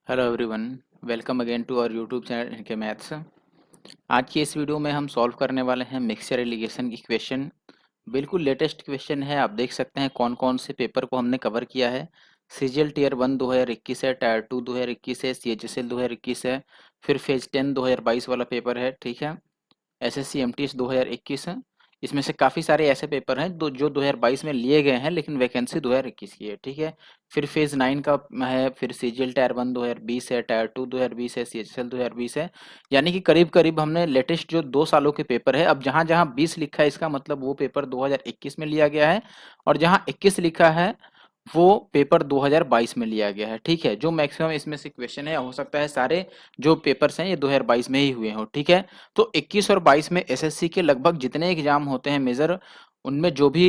Hello everyone, welcome again to our YouTube channel NK maths. आज की इस video में हम सॉल्व करने वाले हैं मिक्सचर एलिगेशन की क्वेश्चन। बिल्कुल लेटेस्ट क्वेश्चन है। आप देख सकते हैं कौन कौन से पेपर को हमने कवर किया है। सीजीएल टीयर 1 2021 है, टायर 2 2021 है, सीएचएसएल 2021 है, फिर फेज 10 2022 वाला पेपर है। ठीक है, एसएससी एमटीएस 2021 है। इसमें से काफ़ी सारे ऐसे पेपर हैं जो 2022 में लिए गए हैं लेकिन वैकेंसी 2021 की है। ठीक है, फिर फेज 9 का है, फिर सीजीएल टायर 1 2020 है, टायर 2 2020 है, सीएचएसएल 2020 है। यानी कि करीब करीब हमने लेटेस्ट जो 2 सालों के पेपर है, अब जहाँ जहाँ 20 लिखा है इसका मतलब वो पेपर 2021 में लिया गया है, और जहाँ 21 लिखा है वो पेपर 2022 में लिया गया है। ठीक है, जो मैक्सिमम इसमें से क्वेश्चन है, हो सकता है सारे जो पेपर्स हैं ये 2022 में ही हुए हों। ठीक है, तो 21 और 22 में एसएससी के लगभग जितने एग्जाम होते हैं मेजर, उनमें जो भी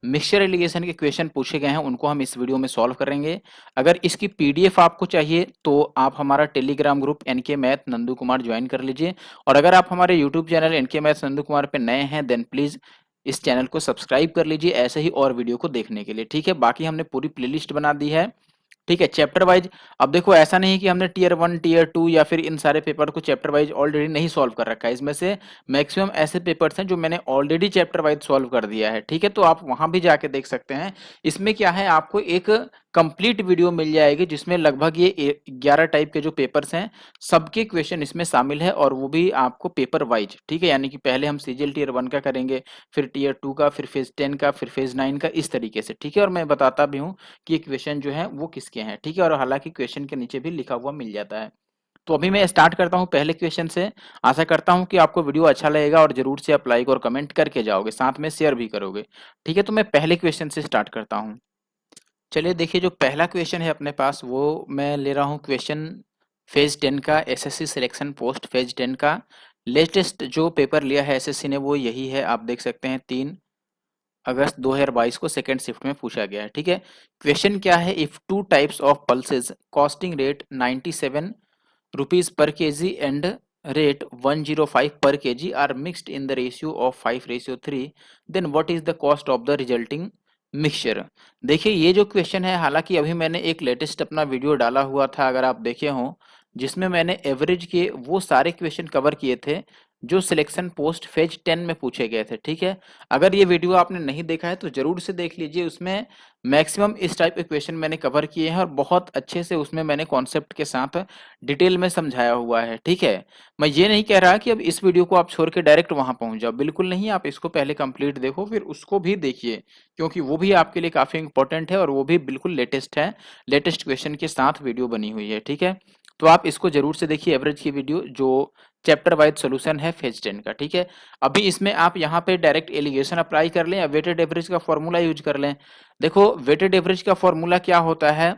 मिक्सचर एलिगेशन के क्वेश्चन पूछे गए हैं उनको हम इस वीडियो में सॉल्व करेंगे। अगर इसकी पीडीएफ आपको चाहिए तो आप हमारा Telegram group NK math Nandu Kumar join कर लीजिए, और अगर आप हमारे YouTube channel NK math Nandu Kumar पे नए हैं देन प्लीज इस चैनल को सब्सक्राइब कर लीजिए ऐसे ही और वीडियो को देखने के लिए। ठीक है, बाकी हमने पूरी प्लेलिस्ट बना दी है। ठीक है, चैप्टर वाइज। अब देखो, ऐसा नहीं कि हमने टीयर 1 टीयर 2 या फिर इन सारे पेपर को चैप्टर वाइज ऑलरेडी नहीं सॉल्व कर रखा है। इसमें से मैक्सिमम ऐसे पेपर्स हैं जो मैंने ऑलरेडी चैप्टर वाइज सॉल्व कर दिया है। ठीक है, तो आप वहां भी जाके देख सकते हैं। इसमें क्या है, आपको एक कंप्लीट वीडियो मिल जाएगी जिसमें लगभग ये 11 टाइप के जो पेपर्स हैं सबके क्वेश्चन इसमें शामिल है, और वो भी आपको पेपर वाइज। ठीक है, यानी कि पहले हम सीजीएल टीयर 1 का करेंगे, फिर टीयर 2 का, फिर फेज 10 का, फिर फेज 9 का, इस तरीके से। ठीक है, और मैं बताता भी हूँ कि ये क्वेश्चन जो है वो किसके हैं। ठीक है, और हालांकि क्वेश्चन के नीचे भी लिखा हुआ मिल जाता है। तो अभी मैं स्टार्ट करता हूँ पहले क्वेश्चन से। आशा करता हूँ कि आपको वीडियो अच्छा लगेगा और जरूर से आप लाइक और कमेंट करके जाओगे, साथ में शेयर भी करोगे। ठीक है, तो मैं पहले क्वेश्चन से स्टार्ट करता हूँ। चलिए देखिए, जो पहला क्वेश्चन है अपने पास वो मैं ले रहा हूँ क्वेश्चन फेज 10 का, एसएससी सिलेक्शन पोस्ट फेज 10 का। लेटेस्ट जो पेपर लिया है एसएससी ने वो यही है। आप देख सकते हैं 3 अगस्त 2022 को सेकेंड शिफ्ट में पूछा गया है। ठीक है, क्वेश्चन क्या है, if two types of pulses costing rate 97 rupees per KG and rate 105 per KG are mixed in the ratio of 5:3, then what is the cost of the resulting mixture. देखिए, ये जो क्वेश्चन है, हालांकि अभी मैंने एक लेटेस्ट अपना video डाला हुआ था अगर आप देखे हो, जिसमें मैंने एवरेज के वो सारे क्वेश्चन कवर किए थे जो सिलेक्शन पोस्ट फेज 10 में पूछे गए थे। ठीक है, अगर ये वीडियो आपने नहीं देखा है तो जरूर से देख लीजिए। उसमें मैक्सिमम इस टाइप के क्वेश्चन मैंने कवर किए हैं और बहुत अच्छे से उसमें मैंने कॉन्सेप्ट के साथ डिटेल में समझाया हुआ है। ठीक है, मैं ये नहीं कह रहा कि अब इस वीडियो को आप छोड़ के डायरेक्ट वहां पहुंच जाओ, बिल्कुल नहीं। आप इसको पहले कंप्लीट देखो फिर उसको भी देखिए, क्योंकि वो भी आपके लिए काफी इंपॉर्टेंट है और वो भी बिल्कुल लेटेस्ट है। लेटेस्ट क्वेश्चन के साथ वीडियो बनी हुई है। ठीक है, तो आप इसको जरूर से देखिए, एवरेज की वीडियो जो चैप्टर वाइज सोल्यूशन है फेज 10 का। ठीक है, अभी इसमें आप यहाँ पे डायरेक्ट एलिगेशन अप्लाई कर लें या वेटेड एवरेज का फॉर्मूला यूज कर लें। देखो, वेटेड एवरेज का फॉर्मूला क्या होता है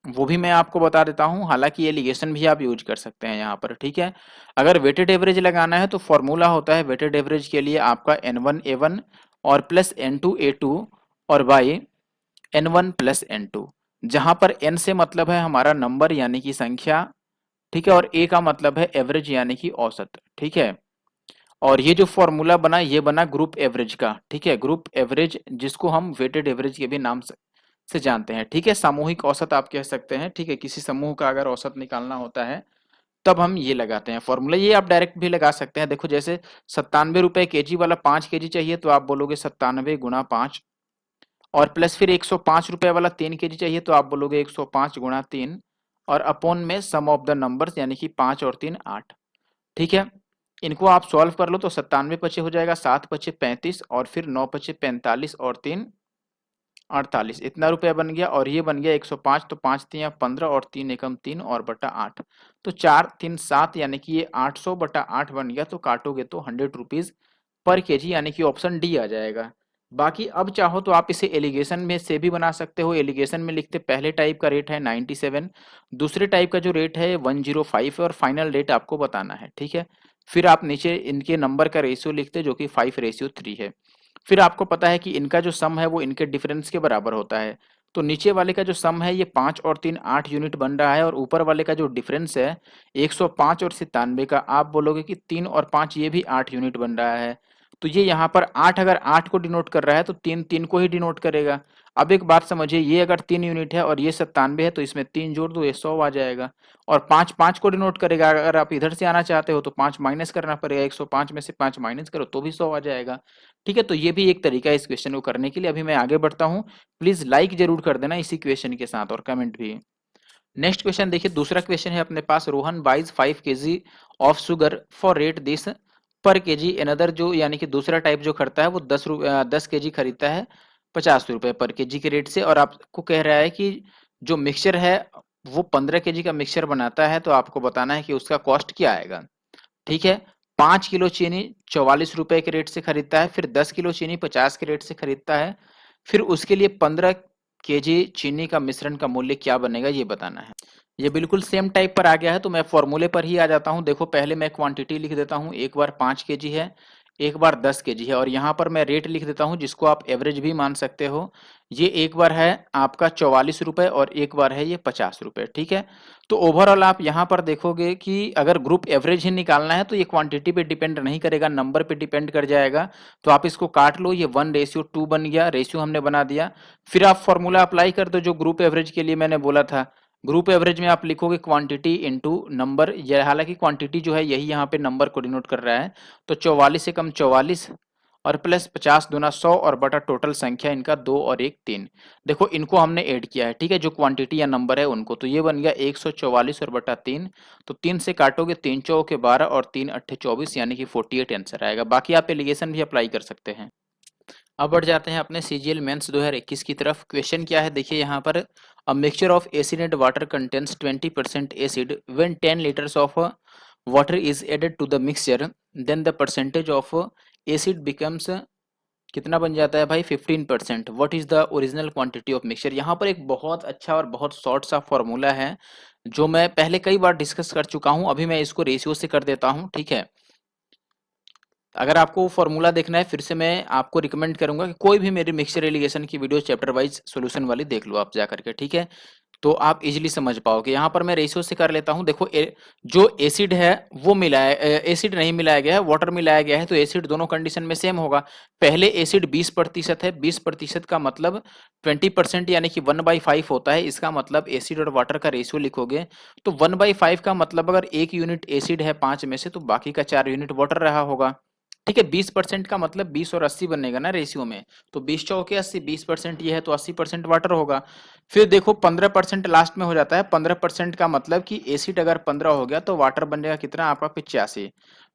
वो भी मैं आपको बता देता हूँ, हालांकि एलिगेशन भी आप यूज कर सकते हैं यहाँ पर। ठीक है, अगर वेटेड एवरेज लगाना है तो फॉर्मूला होता है वेटेड एवरेज के लिए आपका N1 A1 और प्लस N2 A2 और बाई N1 प्लस N2, जहां पर N से मतलब है हमारा नंबर यानी कि संख्या। ठीक है, और A का मतलब है एवरेज यानी कि औसत। ठीक है, और ये जो फॉर्मूला बना ये बना ग्रुप एवरेज का। ठीक है, ग्रुप एवरेज जिसको हम वेटेड एवरेज के भी नाम से जानते हैं। ठीक है, सामूहिक औसत आप कह सकते हैं। ठीक है, किसी समूह का अगर औसत निकालना होता है तब हम ये लगाते हैं फॉर्मूला। ये आप डायरेक्ट भी लगा सकते हैं। देखो, जैसे 97 रुपए केजी वाला 5 केजी चाहिए तो आप बोलोगे 97 × 5, और प्लस फिर 105 रुपए वाला 3 केजी चाहिए तो आप बोलोगे 105 × 3, और अपॉन में सम ऑफ द नंबर्स यानी कि 5 और 3 8। ठीक है, इनको आप सॉल्व कर लो तो 97 हो जाएगा, 7 × 5 = 35, और फिर 9 × 5 = 45 और 3 = 48। इतना रुपया बन गया, और ये बन गया 105। तो 5 × 3 = 15 और 3 × 1 = 3 और बटा 8, तो 4 3 7 यानी कि ये 800/8 बन गया। तो काटोगे तो 100 रुपीज पर केजी यानी कि ऑप्शन डी आ जाएगा। बाकी अब चाहो तो आप इसे एलिगेशन में से भी बना सकते हो। एलिगेशन में लिखते पहले टाइप का रेट है 97, दूसरे टाइप का जो रेट है 105 है, और फाइनल रेट आपको बताना है। ठीक है, फिर आप नीचे इनके नंबर का रेशियो लिखते जो कि 5:3 है। फिर आपको पता है कि इनका जो सम है वो इनके डिफरेंस के बराबर होता है। तो नीचे वाले का जो सम है ये 5 और 3 8 यूनिट बन रहा है, और ऊपर वाले का जो डिफरेंस है 105 और 97 का, आप बोलोगे कि 3 और 5 ये भी 8 यूनिट बन रहा है। तो ये यहाँ पर 8 अगर 8 को डिनोट कर रहा है तो 3 3 को ही डिनोट करेगा। अब एक बात समझिए, ये अगर 3 यूनिट है और ये 97 है तो इसमें 3 जोड़ दो, ये 100 आ जाएगा। और 5 5 को डिनोट करेगा। अगर आप इधर से आना चाहते हो तो 5 माइनस करना पड़ेगा, 105 में से 5 माइनस करो तो भी 100 आ जाएगा। ठीक है, तो ये भी एक तरीका है इस क्वेश्चन को करने के लिए। अभी मैं आगे बढ़ता हूँ, प्लीज लाइक जरूर कर देना इसी क्वेश्चन के साथ और कमेंट भी। नेक्स्ट क्वेश्चन देखिए, दूसरा क्वेश्चन है अपने पास, Rohan buys 5 kg of sugar for rate this per kg another, जो यानी कि दूसरा टाइप जो करता है वो 10 केजी खरीदता है 50 रुपए पर केजी के रेट से, और आपको कह रहा है कि जो मिक्सचर है वो 15 केजी का मिक्सचर बनाता है, तो आपको बताना है कि उसका कॉस्ट क्या आएगा। ठीक है, 5 किलो चीनी 44 रुपए के रेट से खरीदता है, फिर 10 किलो चीनी 50 के रेट से खरीदता है, फिर उसके लिए 15 केजी चीनी का मिश्रण का मूल्य क्या बनेगा ये बताना है। ये बिल्कुल सेम टाइप पर आ गया है, तो मैं फॉर्मूले पर ही आ जाता हूं। देखो पहले मैं क्वांटिटी लिख देता हूं, एक बार 5 केजी है, एक बार 10 केजी है, और यहाँ पर मैं रेट लिख देता हूं जिसको आप एवरेज भी मान सकते हो। ये एक बार है आपका 44 रुपए और एक बार है ये 50 रुपए। ठीक है, तो ओवरऑल आप यहाँ पर देखोगे कि अगर ग्रुप एवरेज ही निकालना है तो ये क्वांटिटी पे डिपेंड नहीं करेगा, नंबर पे डिपेंड कर जाएगा। तो आप इसको काट लो, ये 1:2 बन गया, रेशियो हमने बना दिया। फिर आप फॉर्मूला अप्लाई कर दो जो ग्रुप एवरेज के लिए मैंने बोला था। ग्रुप एवरेज में आप लिखोगे क्वांटिटी इनटू नंबर, ये हालांकि क्वांटिटी जो है यही यहाँ पे नंबर को डिनोट कर रहा है। तो 44 से कम 44 और प्लस 50 दूना 100 और बटा टोटल संख्या इनका 2 और 1 3। देखो इनको हमने ऐड किया है, ठीक है, जो क्वांटिटी या नंबर है उनको, तो ये बन गया 144 और बटा 3। तो 3 से काटोगे 3 चौके 12 और 3 अट्ठे 24, यानी कि 48 आंसर आएगा। बाकी आप एलिगेशन भी अप्लाई कर सकते हैं। अब बढ़ जाते हैं अपने सीजीएल मेंस 2021 की तरफ। क्वेश्चन क्या है देखिए यहाँ पर, a mixture of acid and water contains 20% acid when 10 litres of water is added to the mixture then the percentage of acid becomes, कितना बन जाता है भाई 15%। What is the original quantity of mixture. यहाँ पर एक बहुत अच्छा और बहुत शॉर्ट सा फॉर्मूला है जो मैं पहले कई बार डिस्कस कर चुका हूँ, अभी मैं इसको रेशियो से कर देता हूँ। ठीक है, अगर आपको फॉर्मूला देखना है फिर से मैं आपको रिकमेंड करूंगा कि कोई भी मेरी मिक्सचर एलिगेशन की वीडियो चैप्टर वाइज सॉल्यूशन वाली देख लो आप जा करके। ठीक है, तो आप इजीली समझ पाओगे। यहाँ पर मैं रेशियो से कर लेता हूँ। देखो जो एसिड है वो मिलाया, एसिड नहीं मिलाया गया है, वाटर मिलाया गया है, तो एसिड दोनों कंडीशन में सेम होगा। पहले एसिड 20% है, 20% का मतलब 20% यानी कि 1/5 होता है। इसका मतलब एसिड और वाटर का रेशियो लिखोगे तो 1/5 का मतलब अगर 1 यूनिट एसिड है 5 में से तो बाकी का 4 यूनिट वाटर रहा होगा। ठीक है, 20% का मतलब 20 और 80 बनेगा ना रेशियो में, तो 20 चौके 80, 20% ये है तो 80% वाटर होगा। फिर देखो 15% लास्ट में हो जाता है, 15% का मतलब कि एसिड अगर 15 हो गया तो वाटर बन जाएगा कितना आपका 85।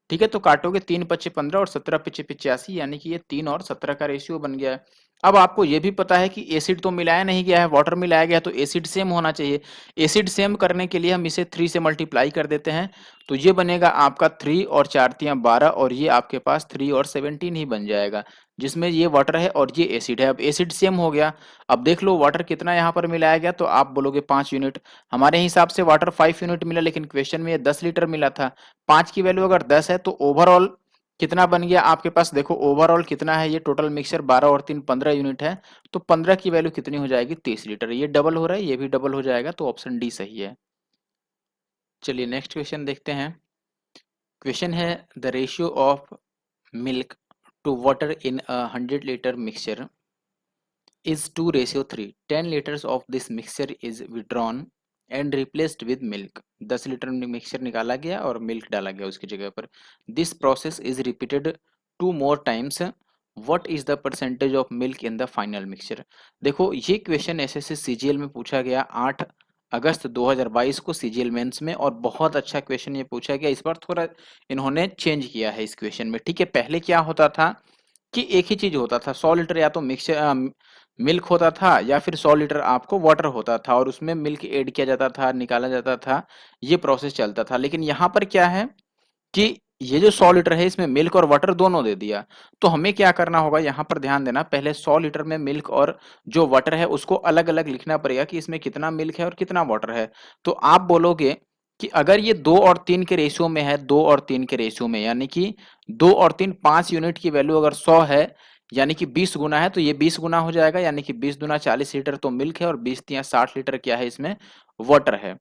ठीक है, तो काटोगे 3 पच्चे 15 और 17 पिछे 85, यानी कि ये 3 और 17 का रेशियो बन गया है। अब आपको ये भी पता है कि एसिड तो मिलाया नहीं गया है, वाटर मिलाया गया है, तो एसिड सेम होना चाहिए। एसिड सेम करने के लिए हम इसे 3 से मल्टीप्लाई कर देते हैं, तो ये बनेगा आपका 3 और 4 तियां 12, और ये आपके पास 3 और 17 ही बन जाएगा, जिसमें ये वाटर है और ये एसिड है। अब एसिड सेम हो गया, अब देख लो वाटर कितना यहाँ पर मिलाया गया, तो आप बोलोगे 5 यूनिट। हमारे हिसाब से वाटर 5 यूनिट मिला, लेकिन क्वेश्चन में ये 10 लीटर मिला था। 5 की वैल्यू अगर 10 है तो ओवरऑल कितना बन गया आपके पास, देखो ओवरऑल कितना है, ये टोटल मिक्सचर 12 और 3 15 यूनिट है, तो 15 की वैल्यू कितनी हो जाएगी 30 लीटर। ये डबल हो रहा है, ये भी डबल हो जाएगा, तो ऑप्शन डी सही है। चलिए नेक्स्ट क्वेश्चन देखते हैं। क्वेश्चन है, the ratio of milk to water in 100 litre mixture is 2:3. 10 liters of this mixture is withdrawn and replaced with milk. 10 litre mixture निकाला गया और मिल्क डाला गया उसकी जगह पर। This process is repeated 2 more times. What is the percentage of milk in the final mixture. देखो ये क्वेश्चन एसएससी सीजीएल में पूछा गया 8 अगस्त 2022 को सीजीएल मेंस में, और बहुत अच्छा क्वेश्चन ये पूछा गया। इस बार थोड़ा इन्होंने चेंज किया है इस क्वेश्चन में। ठीक है, पहले क्या होता था कि एक ही चीज होता था, 100 लीटर या तो मिक्सचर मिल्क होता था या फिर 100 लीटर आपको वाटर होता था, और उसमें मिल्क ऐड किया जाता था, निकाला जाता था, ये प्रोसेस चलता था। लेकिन यहाँ पर क्या है कि ये जो 100 लीटर है इसमें मिल्क और वाटर दोनों दे दिया, तो हमें क्या करना होगा, यहाँ पर ध्यान देना, पहले 100 लीटर में मिल्क और जो वाटर है उसको अलग अलग लिखना पड़ेगा कि इसमें कितना मिल्क है और कितना वाटर है। तो आप बोलोगे कि अगर ये 2 और 3 के रेशियो में है, 2 और 3 के रेशियो में, यानी कि 2 और 3 5 यूनिट की वैल्यू अगर 100 है यानी कि 20 गुना है, तो ये 20 गुना हो जाएगा, यानी कि 20 दूना 40 लीटर तो मिल्क है और 20 तिया 60 लीटर क्या है इसमें वाटर है।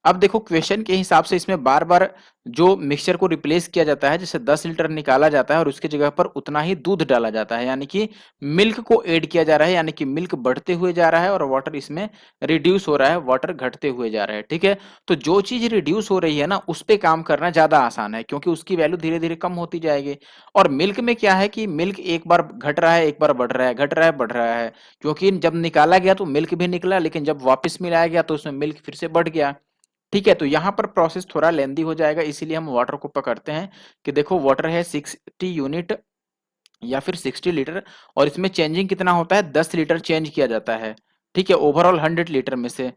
अब देखो क्वेश्चन के हिसाब से इसमें बार बार जो मिक्सचर को रिप्लेस किया जाता है, जैसे 10 लीटर निकाला जाता है और उसकी जगह पर उतना ही दूध डाला जाता है, यानी कि मिल्क को ऐड किया जा रहा है, यानी कि मिल्क बढ़ते हुए जा रहा है और वाटर इसमें रिड्यूस हो रहा है, वाटर घटते हुए जा रहा है। ठीक है, तो जो चीज रिड्यूस हो रही है ना, उस पे काम करना ज्यादा आसान है, क्योंकि उसकी वैल्यू धीरे धीरे कम होती जाएगी। और मिल्क में क्या है कि मिल्क एक बार घट रहा है, एक बार बढ़ रहा है, घट रहा है, बढ़ रहा है, क्योंकि जब निकाला गया तो मिल्क भी निकला, लेकिन जब वापस मिलाया गया तो उसमें मिल्क फिर से बढ़ गया। ठीक है, तो यहाँ पर प्रोसेस थोड़ा लेंदी हो जाएगा, इसीलिए हम वाटर को पकड़ते हैं कि देखो वाटर है 60 यूनिट या फिर 60 लीटर, और इसमें चेंजिंग कितना होता है, 10 लीटर चेंज किया जाता है। ठीक है, ओवरऑल 100 लीटर में से।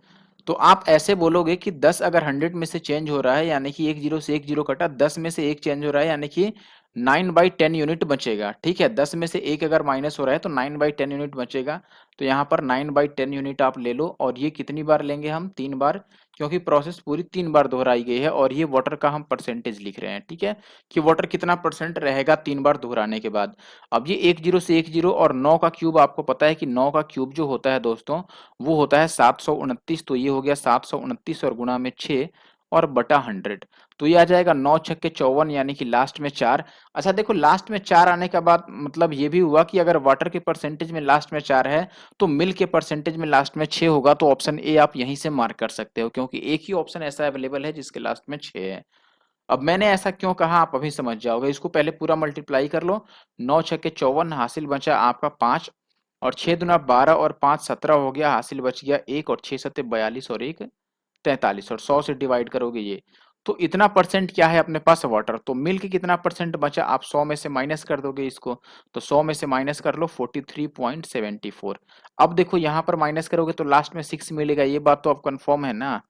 तो आप ऐसे बोलोगे कि 10 अगर 100 में से चेंज हो रहा है, यानी कि एक जीरो से एक जीरो कटा, 10 में से एक चेंज हो रहा है, यानी कि 9/10 यूनिट बचेगा। ठीक है, 10 में से एक अगर माइनस हो रहा है तो 9/10 यूनिट बचेगा। तो यहाँ पर 9/10 यूनिट आप ले लो, और ये कितनी बार लेंगे हम, 3 बार, क्योंकि प्रोसेस पूरी 3 बार दोहराई गई है, और ये वाटर का हम परसेंटेज लिख रहे हैं। ठीक है, कि वाटर कितना परसेंट रहेगा 3 बार दोहराने के बाद। अब ये एक जीरो से एक जीरो, और 9 का क्यूब आपको पता है कि 9 का क्यूब जो होता है दोस्तों, वो होता है 729। तो ये हो गया 729 और गुणा में 6 और बटा 100। तो ये आ जाएगा 9 छक्के 54, यानी कि लास्ट में 4। अच्छा देखो, लास्ट में 4 आने का बाद मतलब ये भी हुआ कि अगर वाटर के परसेंटेज में लास्ट में 4 है, तो मिल्क के परसेंटेज में लास्ट में 6 होगा। तो ऑप्शन ए आप यहीं से मार्क कर सकते हो, क्योंकि एक ही ऑप्शन ऐसा अवेलेबल है जिसके लास्ट में 6 है। अब मैंने ऐसा क्यों कहा आप अभी समझ जाओगे, इसको पहले पूरा मल्टीप्लाई कर लो। 9 छक्के 54, हासिल बचा आपका 5, और 6 दुना 12 और 5 17 हो गया, हासिल बच गया 1, और 6 सत्ते 42 और 1 43, और 100 से डिवाइड करोगे ये। तो इतना परसेंट क्या है अपने पास, वाटर। तो मिल्क कितना परसेंट बचा, आप 100 में से माइनस कर दोगे इसको, तो 100 में से माइनस कर लो 43.74। अब देखो यहाँ पर माइनस करोगे तो लास्ट में 6 मिलेगा, ये बात तो अब कंफर्म है ना।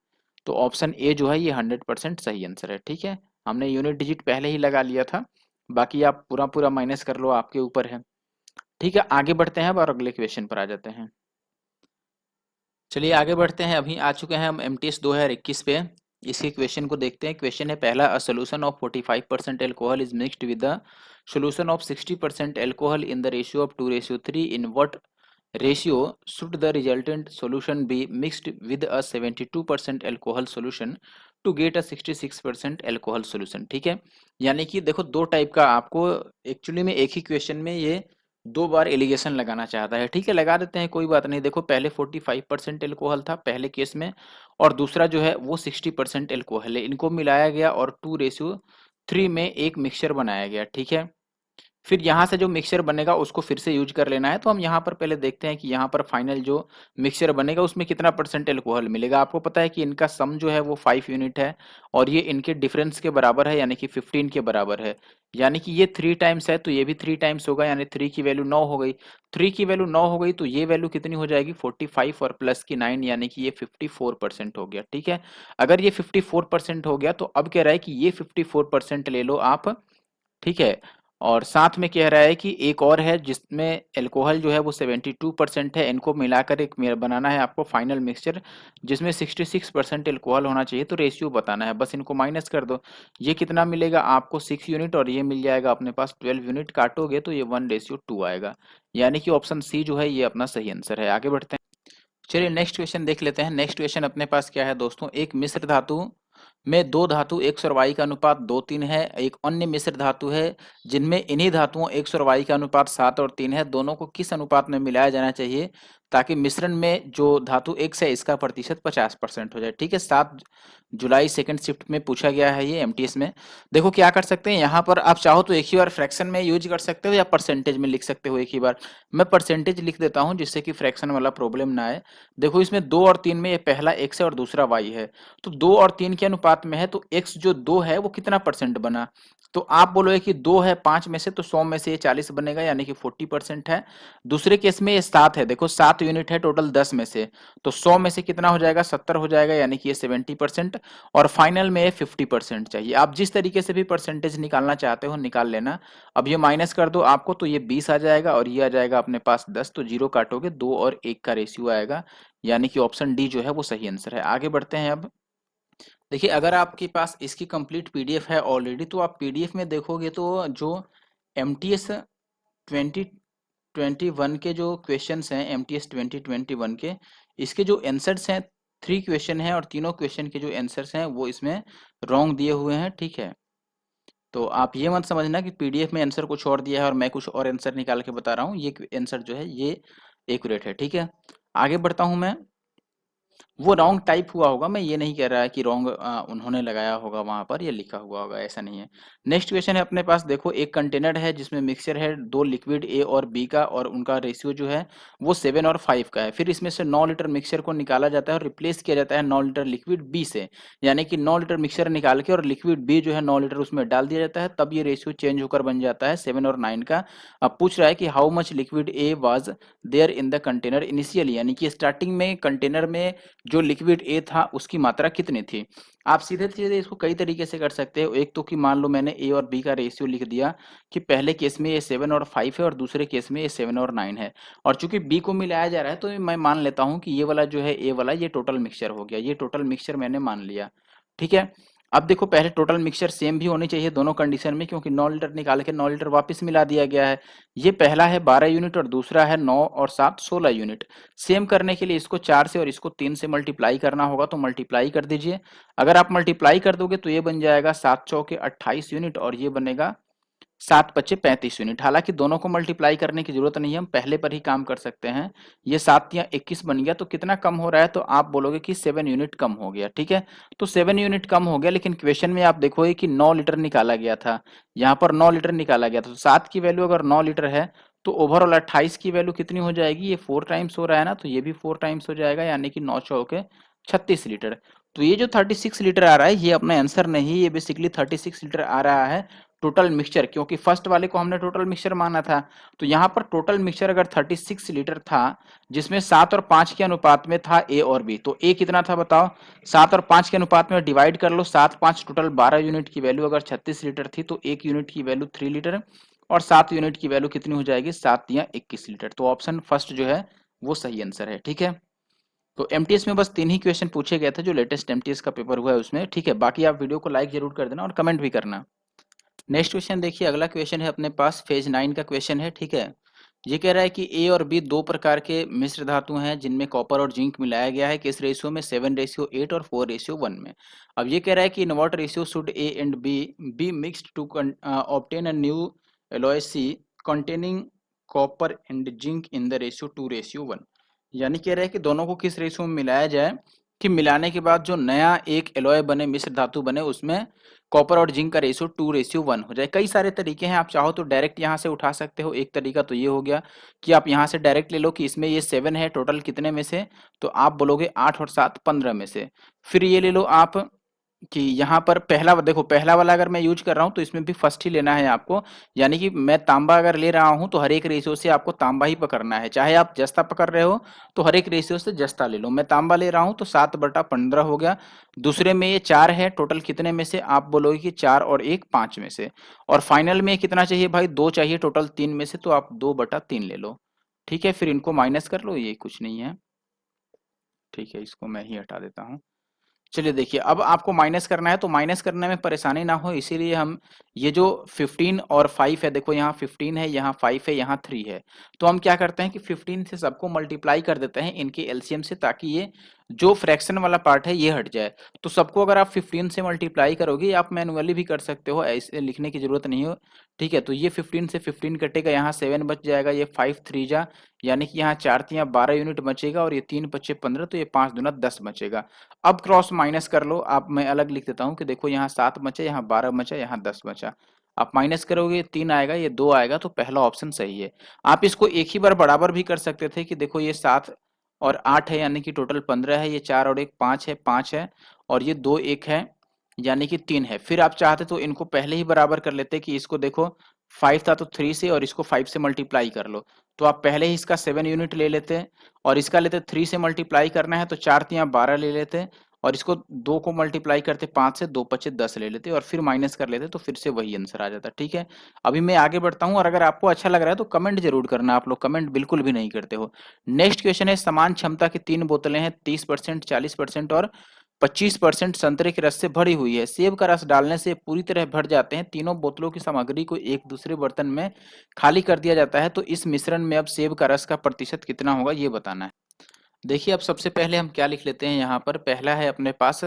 तो ऑप्शन ए जो है ये 100% सही आंसर है। ठीक है, हमने यूनिट डिजिट पहले ही लगा लिया था, बाकी आप पूरा पूरा माइनस कर लो, आपके ऊपर है। ठीक है, आगे बढ़ते हैं और अगले क्वेश्चन पर आ जाते हैं। चलिए आगे बढ़ते हैं, अभी आ चुके हैं हम एमटीएस 2021 पे। इसी क्वेश्चन को देखते हैं। क्वेश्चन है पहला, a solution of 45% alcohol is mixed with the solution of 60% alcohol in the ratio of 2:3, in what ratio should the resultant solution be mixed with a 72% alcohol solution to get a 66% alcohol solution। ठीक है, यानी कि देखो दो type का आपको, actually में एक ही क्वेश्चन में ये दो बार एलिगेशन लगाना चाहता है। ठीक है, लगा देते हैं, कोई बात नहीं। देखो पहले 45% एल्कोहल था पहले केस में, और दूसरा जो है वो 60% एल्कोहल है, इनको मिलाया गया और 2:3 में एक मिक्सचर बनाया गया। ठीक है, फिर यहाँ से जो मिक्सचर बनेगा उसको फिर से यूज कर लेना है। तो हम यहाँ पर पहले देखते हैं कि यहाँ पर फाइनल जो मिक्सचर बनेगा उसमें कितना परसेंट एल्कोहल मिलेगा। आपको पता है कि इनका सम जो है वो 5 यूनिट है, और ये इनके डिफरेंस के बराबर है, यानी कि 15 के बराबर है। यानी कि ये 3 टाइम्स है तो ये भी 3 टाइम्स होगा, यानी 3 की वैल्यू 9 हो गई। 3 की वैल्यू 9 हो गई तो ये वैल्यू कितनी हो जाएगी, 45 और प्लस की 9, यानी कि ये 54% हो गया। ठीक है, अगर ये 54% हो गया तो अब कह रहा है कि ये 54% ले लो आप। ठीक है, और साथ में कह रहा है कि एक और है जिसमें अल्कोहल जो है वो 72% है, इनको मिलाकर एक बनाना है आपको फाइनल मिक्सचर, जिसमें 66% अल्कोहल होना चाहिए। तो रेशियो बताना है, बस इनको माइनस कर दो। ये कितना मिलेगा आपको, 6 यूनिट, और ये मिल जाएगा अपने पास 12 यूनिट, काटोगे तो ये 1:2 आएगा। यानी कि ऑप्शन सी जो है ये अपना सही आंसर है। आगे बढ़ते हैं, चलिए नेक्स्ट क्वेश्चन देख लेते हैं। नेक्स्ट क्वेश्चन अपने पास क्या है दोस्तों, एक मिश्र धातु में दो धातु एक्स और वाई का अनुपात 2:3 है, एक अन्य मिश्र धातु है जिनमें इन्हीं धातुओं एक्स और वाई का अनुपात 7 और 3 है। दोनों को किस अनुपात में मिलाया जाना चाहिए ताकि मिश्रण में जो धातु एक्स है इसका प्रतिशत 50% हो जाए। ठीक है, 7 जुलाई सेकंड शिफ्ट में पूछा गया है ये एमटीएस में। देखो क्या कर सकते हैं, यहाँ पर आप चाहो तो एक ही बार फ्रैक्शन में यूज कर सकते हो या परसेंटेज में लिख सकते हो एक ही बार। मैं परसेंटेज लिख देता हूँ जिससे कि फ्रैक्शन वाला प्रॉब्लम ना आए। देखो इसमें 2 और 3 में ये पहला एक्स है और दूसरा वाई है, तो 2 और 3 के अनुपात में है, तो x जो 2 है वो कितना परसेंट बना। तो आप बोलोगे कि 2 है 5 में से, तो 100 में से ये 40 बनेगा, यानी कि 40% है। दूसरे केस में ये 7 है, देखो 7 यूनिट है टोटल 10 में से, तो 100 में से कितना हो जाएगा, 70 हो जाएगा, यानी कि ये 70%। और फाइनल में ये 50% चाहिए। आप जिस तरीके से भी परसेंटेज निकालना चाहते हो निकाल लेना। अब ये माइनस कर दो आपको, तो ये 20 आ जाएगा, और ये आ जाएगा अपने पास 10, तो जीरो काटोगे 2 और 1 का रेशियो आएगा, यानी कि ऑप्शन डी जो है वो सही आंसर है। आगे बढ़ते हैं अब। देखिए अगर आपके पास इसकी कंप्लीट पीडीएफ है ऑलरेडी, तो आप पीडीएफ में देखोगे तो जो एमटीएस 2021 के जो क्वेश्चंस हैं, एमटीएस 2021 के, इसके जो आंसर्स हैं 3 क्वेश्चन है और तीनों क्वेश्चन के जो आंसर्स हैं वो इसमें रॉन्ग दिए हुए हैं, ठीक है। तो आप ये मत समझना कि पीडीएफ में आंसर कुछ और दिया है और मैं कुछ और आंसर निकाल के बता रहा हूँ। ये आंसर जो है ये एक्यूरेट है, ठीक है। आगे बढ़ता हूँ मैं। वो रॉन्ग टाइप हुआ होगा, मैं ये नहीं कह रहा है कि रॉन्ग उन्होंने लगाया होगा वहां पर या लिखा हुआ होगा, ऐसा नहीं है। नेक्स्ट क्वेश्चन है अपने पास, देखो एक कंटेनर है जिसमें मिक्सचर है दो लिक्विड ए और बी का, और उनका रेशियो जो है वो 7 और 5 का है। फिर इसमें से 9 लीटर मिक्सचर को निकाला जाता है और रिप्लेस किया जाता है 9 लीटर लिक्विड बी से, यानी कि 9 लीटर मिक्सचर निकाल के और लिक्विड बी जो है 9 लीटर उसमें डाल दिया जाता है, तब ये रेशियो चेंज होकर बन जाता है 7 और 9 का। अब पूछ रहा है कि how much liquid A was there in the container initially, यानी कि स्टार्टिंग में कंटेनर में जो लिक्विड ए था उसकी मात्रा कितनी थी। आप सीधे सीधे इसको कई तरीके से कर सकते हो। एक तो कि मान लो मैंने ए और बी का रेशियो लिख दिया कि पहले केस में ये 7 और 5 है और दूसरे केस में ये 7 और 9 है, और चूंकि बी को मिलाया जा रहा है तो मैं मान लेता हूं कि ये वाला जो है ए वाला ये टोटल मिक्सचर हो गया, ये टोटल मिक्सचर मैंने मान लिया, ठीक है। अब देखो पहले टोटल मिक्सचर सेम भी होनी चाहिए दोनों कंडीशन में, क्योंकि 9 लीटर निकाल के 9 लीटर वापस मिला दिया गया है। ये पहला है 12 यूनिट और दूसरा है 9 और 7 16 यूनिट। सेम करने के लिए इसको 4 से और इसको 3 से मल्टीप्लाई करना होगा, तो मल्टीप्लाई कर दीजिए। अगर आप मल्टीप्लाई कर दोगे तो ये बन जाएगा 7 चौके 28 यूनिट और ये बनेगा 7 पच्चे 35 यूनिट। हालांकि दोनों को मल्टीप्लाई करने की जरूरत नहीं है, हम पहले पर ही काम कर सकते हैं। ये 7 या 21 बन गया, तो कितना कम हो रहा है, तो आप बोलोगे कि 7 यूनिट कम हो गया, ठीक है। तो 7 यूनिट कम हो गया, लेकिन क्वेश्चन में आप देखोगे कि 9 लीटर निकाला गया था, यहाँ पर 9 लीटर निकाला गया था, तो 7 की वैल्यू अगर 9 लीटर है तो ओवरऑल 28 की वैल्यू कितनी हो जाएगी, ये 4 टाइम्स हो रहा है ना, तो ये भी 4 टाइम्स हो जाएगा, यानी कि 9 चौके 36 लीटर। तो ये जो 36 लीटर आ रहा है ये अपना आंसर नहीं, ये बेसिकली 36 लीटर आ रहा है टोटल मिक्सचर, क्योंकि फर्स्ट वाले को हमने टोटल मिक्सचर माना था। तो यहाँ पर टोटल मिक्सचर अगर 36 लीटर था, जिसमें 7 और 5 के अनुपात में था ए और बी, तो ए कितना था बताओ, 7 और 5 के अनुपात में डिवाइड कर लो, 7 5 टोटल 12 यूनिट की वैल्यू अगर 36 लीटर थी तो 1 यूनिट की वैल्यू 3 लीटर और 7 यूनिट की वैल्यू कितनी हो जाएगी, 7 या 21 लीटर। तो ऑप्शन फर्स्ट जो है वो सही आंसर है, ठीक है। तो एमटीएस में बस 3 ही क्वेश्चन पूछे गए थे जो लेटेस्ट एमटीएस का पेपर हुआ है उसमें, ठीक है। बाकी आप वीडियो को लाइक जरूर कर देना और कमेंट भी करना। नेक्स्ट क्वेश्चन देखिए, अगला क्वेश्चन है अपने पास फेज 9 का क्वेश्चन है, ठीक है। ये कह रहा है कि ए और बी दो प्रकार के मिश्र धातु हैं जिनमें कॉपर और जिंक मिलाया गया है, किस रेशियो में, 7:8 और 4:1 में। अब ये कह रहा है कि in what ratio should A and B be mixed to obtain a new alloy C containing copper and zinc in the ratio 2:1। यानी कह रहा है कि दोनों को किस रेशियो में मिलाया जाए कि मिलाने के बाद जो नया एक एलॉय बने, मिश्र धातु बने, उसमें कॉपर और जिंक का रेशियो 2:1 हो जाए। कई सारे तरीके हैं, आप चाहो तो डायरेक्ट यहाँ से उठा सकते हो। एक तरीका तो ये हो गया कि आप यहाँ से डायरेक्ट ले लो कि इसमें ये 7 है टोटल कितने में से, तो आप बोलोगे 8 और 7 15 में से। फिर ये ले लो आप कि यहाँ पर पहला देखो, पहला वाला अगर मैं यूज कर रहा हूँ तो इसमें भी फर्स्ट ही लेना है आपको, यानी कि मैं तांबा अगर ले रहा हूँ तो हर एक रेशियो से आपको तांबा ही पकड़ना है। चाहे आप जस्ता पकड़ रहे हो तो हर एक रेशियो से जस्ता ले लो। मैं तांबा ले रहा हूँ तो 7/15 हो गया। दूसरे में ये 4 है, टोटल कितने में से, आप बोलोगे कि 4 और 1 5 में से। और फाइनल में कितना चाहिए भाई, 2 चाहिए टोटल 3 में से, तो आप 2/3 ले लो, ठीक है। फिर इनको माइनस कर लो, ये कुछ नहीं है, ठीक है, इसको मैं ही हटा देता हूँ। चलिए देखिए, अब आपको माइनस करना है तो माइनस करने में परेशानी ना हो इसीलिए हम ये जो 15 और 5 है, देखो यहाँ 15 है, यहाँ 5 है, यहाँ 3 है, तो हम क्या करते हैं कि 15 से सबको मल्टीप्लाई कर देते हैं इनके एलसीएम से, ताकि ये जो फ्रैक्शन वाला पार्ट है ये हट जाए। तो सबको अगर आप 15 से मल्टीप्लाई करोगे, आप मैनुअली भी कर सकते हो, ऐसे लिखने की जरूरत नहीं हो, ठीक है। तो ये 15 से 15 कटेगा, यहाँ 7 बच जाएगा, ये 5 3 जा, यानी कि यहाँ 4 3 12 यूनिट बचेगा, और ये 3 5 15, तो ये 5 दूना 10 बचेगा। अब क्रॉस माइनस कर लो आप, मैं अलग लिख देता हूँ कि देखो यहाँ 7 बचा, यहाँ 12 बचा, यहाँ 10 बचा। आप माइनस करोगे 3 आएगा, ये 2 आएगा, तो पहला ऑप्शन सही है। आप इसको एक ही बार बराबर भी कर सकते थे कि देखो ये 7 और 8 है, यानी कि टोटल 15 है, ये 4 और 1 5 है, 5 है, और ये 2 1 है, यानी कि 3 है। फिर आप चाहते तो इनको पहले ही बराबर कर लेते कि इसको देखो 5 था तो 3 से, और इसको 5 से मल्टीप्लाई कर लो, तो आप पहले ही इसका 7 यूनिट ले लेते, और इसका लेते 3 से मल्टीप्लाई करना है तो 4 3 12 ले लेते, और इसको 2 को मल्टीप्लाई करते 5 से, 2 5 10 ले लेते, और फिर माइनस कर लेते, तो फिर से वही आंसर आ जाता, ठीक है। अभी मैं आगे बढ़ता हूँ, और अगर आपको अच्छा लग रहा है तो कमेंट जरूर करना, आप लोग कमेंट बिल्कुल भी नहीं करते हो। नेक्स्ट क्वेश्चन है, समान क्षमता की 3 बोतलें हैं, 30%, 40% और 25% संतरे के रस से भरी हुई है। सेब का रस डालने से पूरी तरह भर जाते हैं। तीनों बोतलों की सामग्री को एक दूसरे बर्तन में खाली कर दिया जाता है, तो इस मिश्रण में अब सेब का रस का प्रतिशत कितना होगा ये बताना है। देखिए अब सबसे पहले हम क्या लिख लेते हैं, यहाँ पर पहला है अपने पास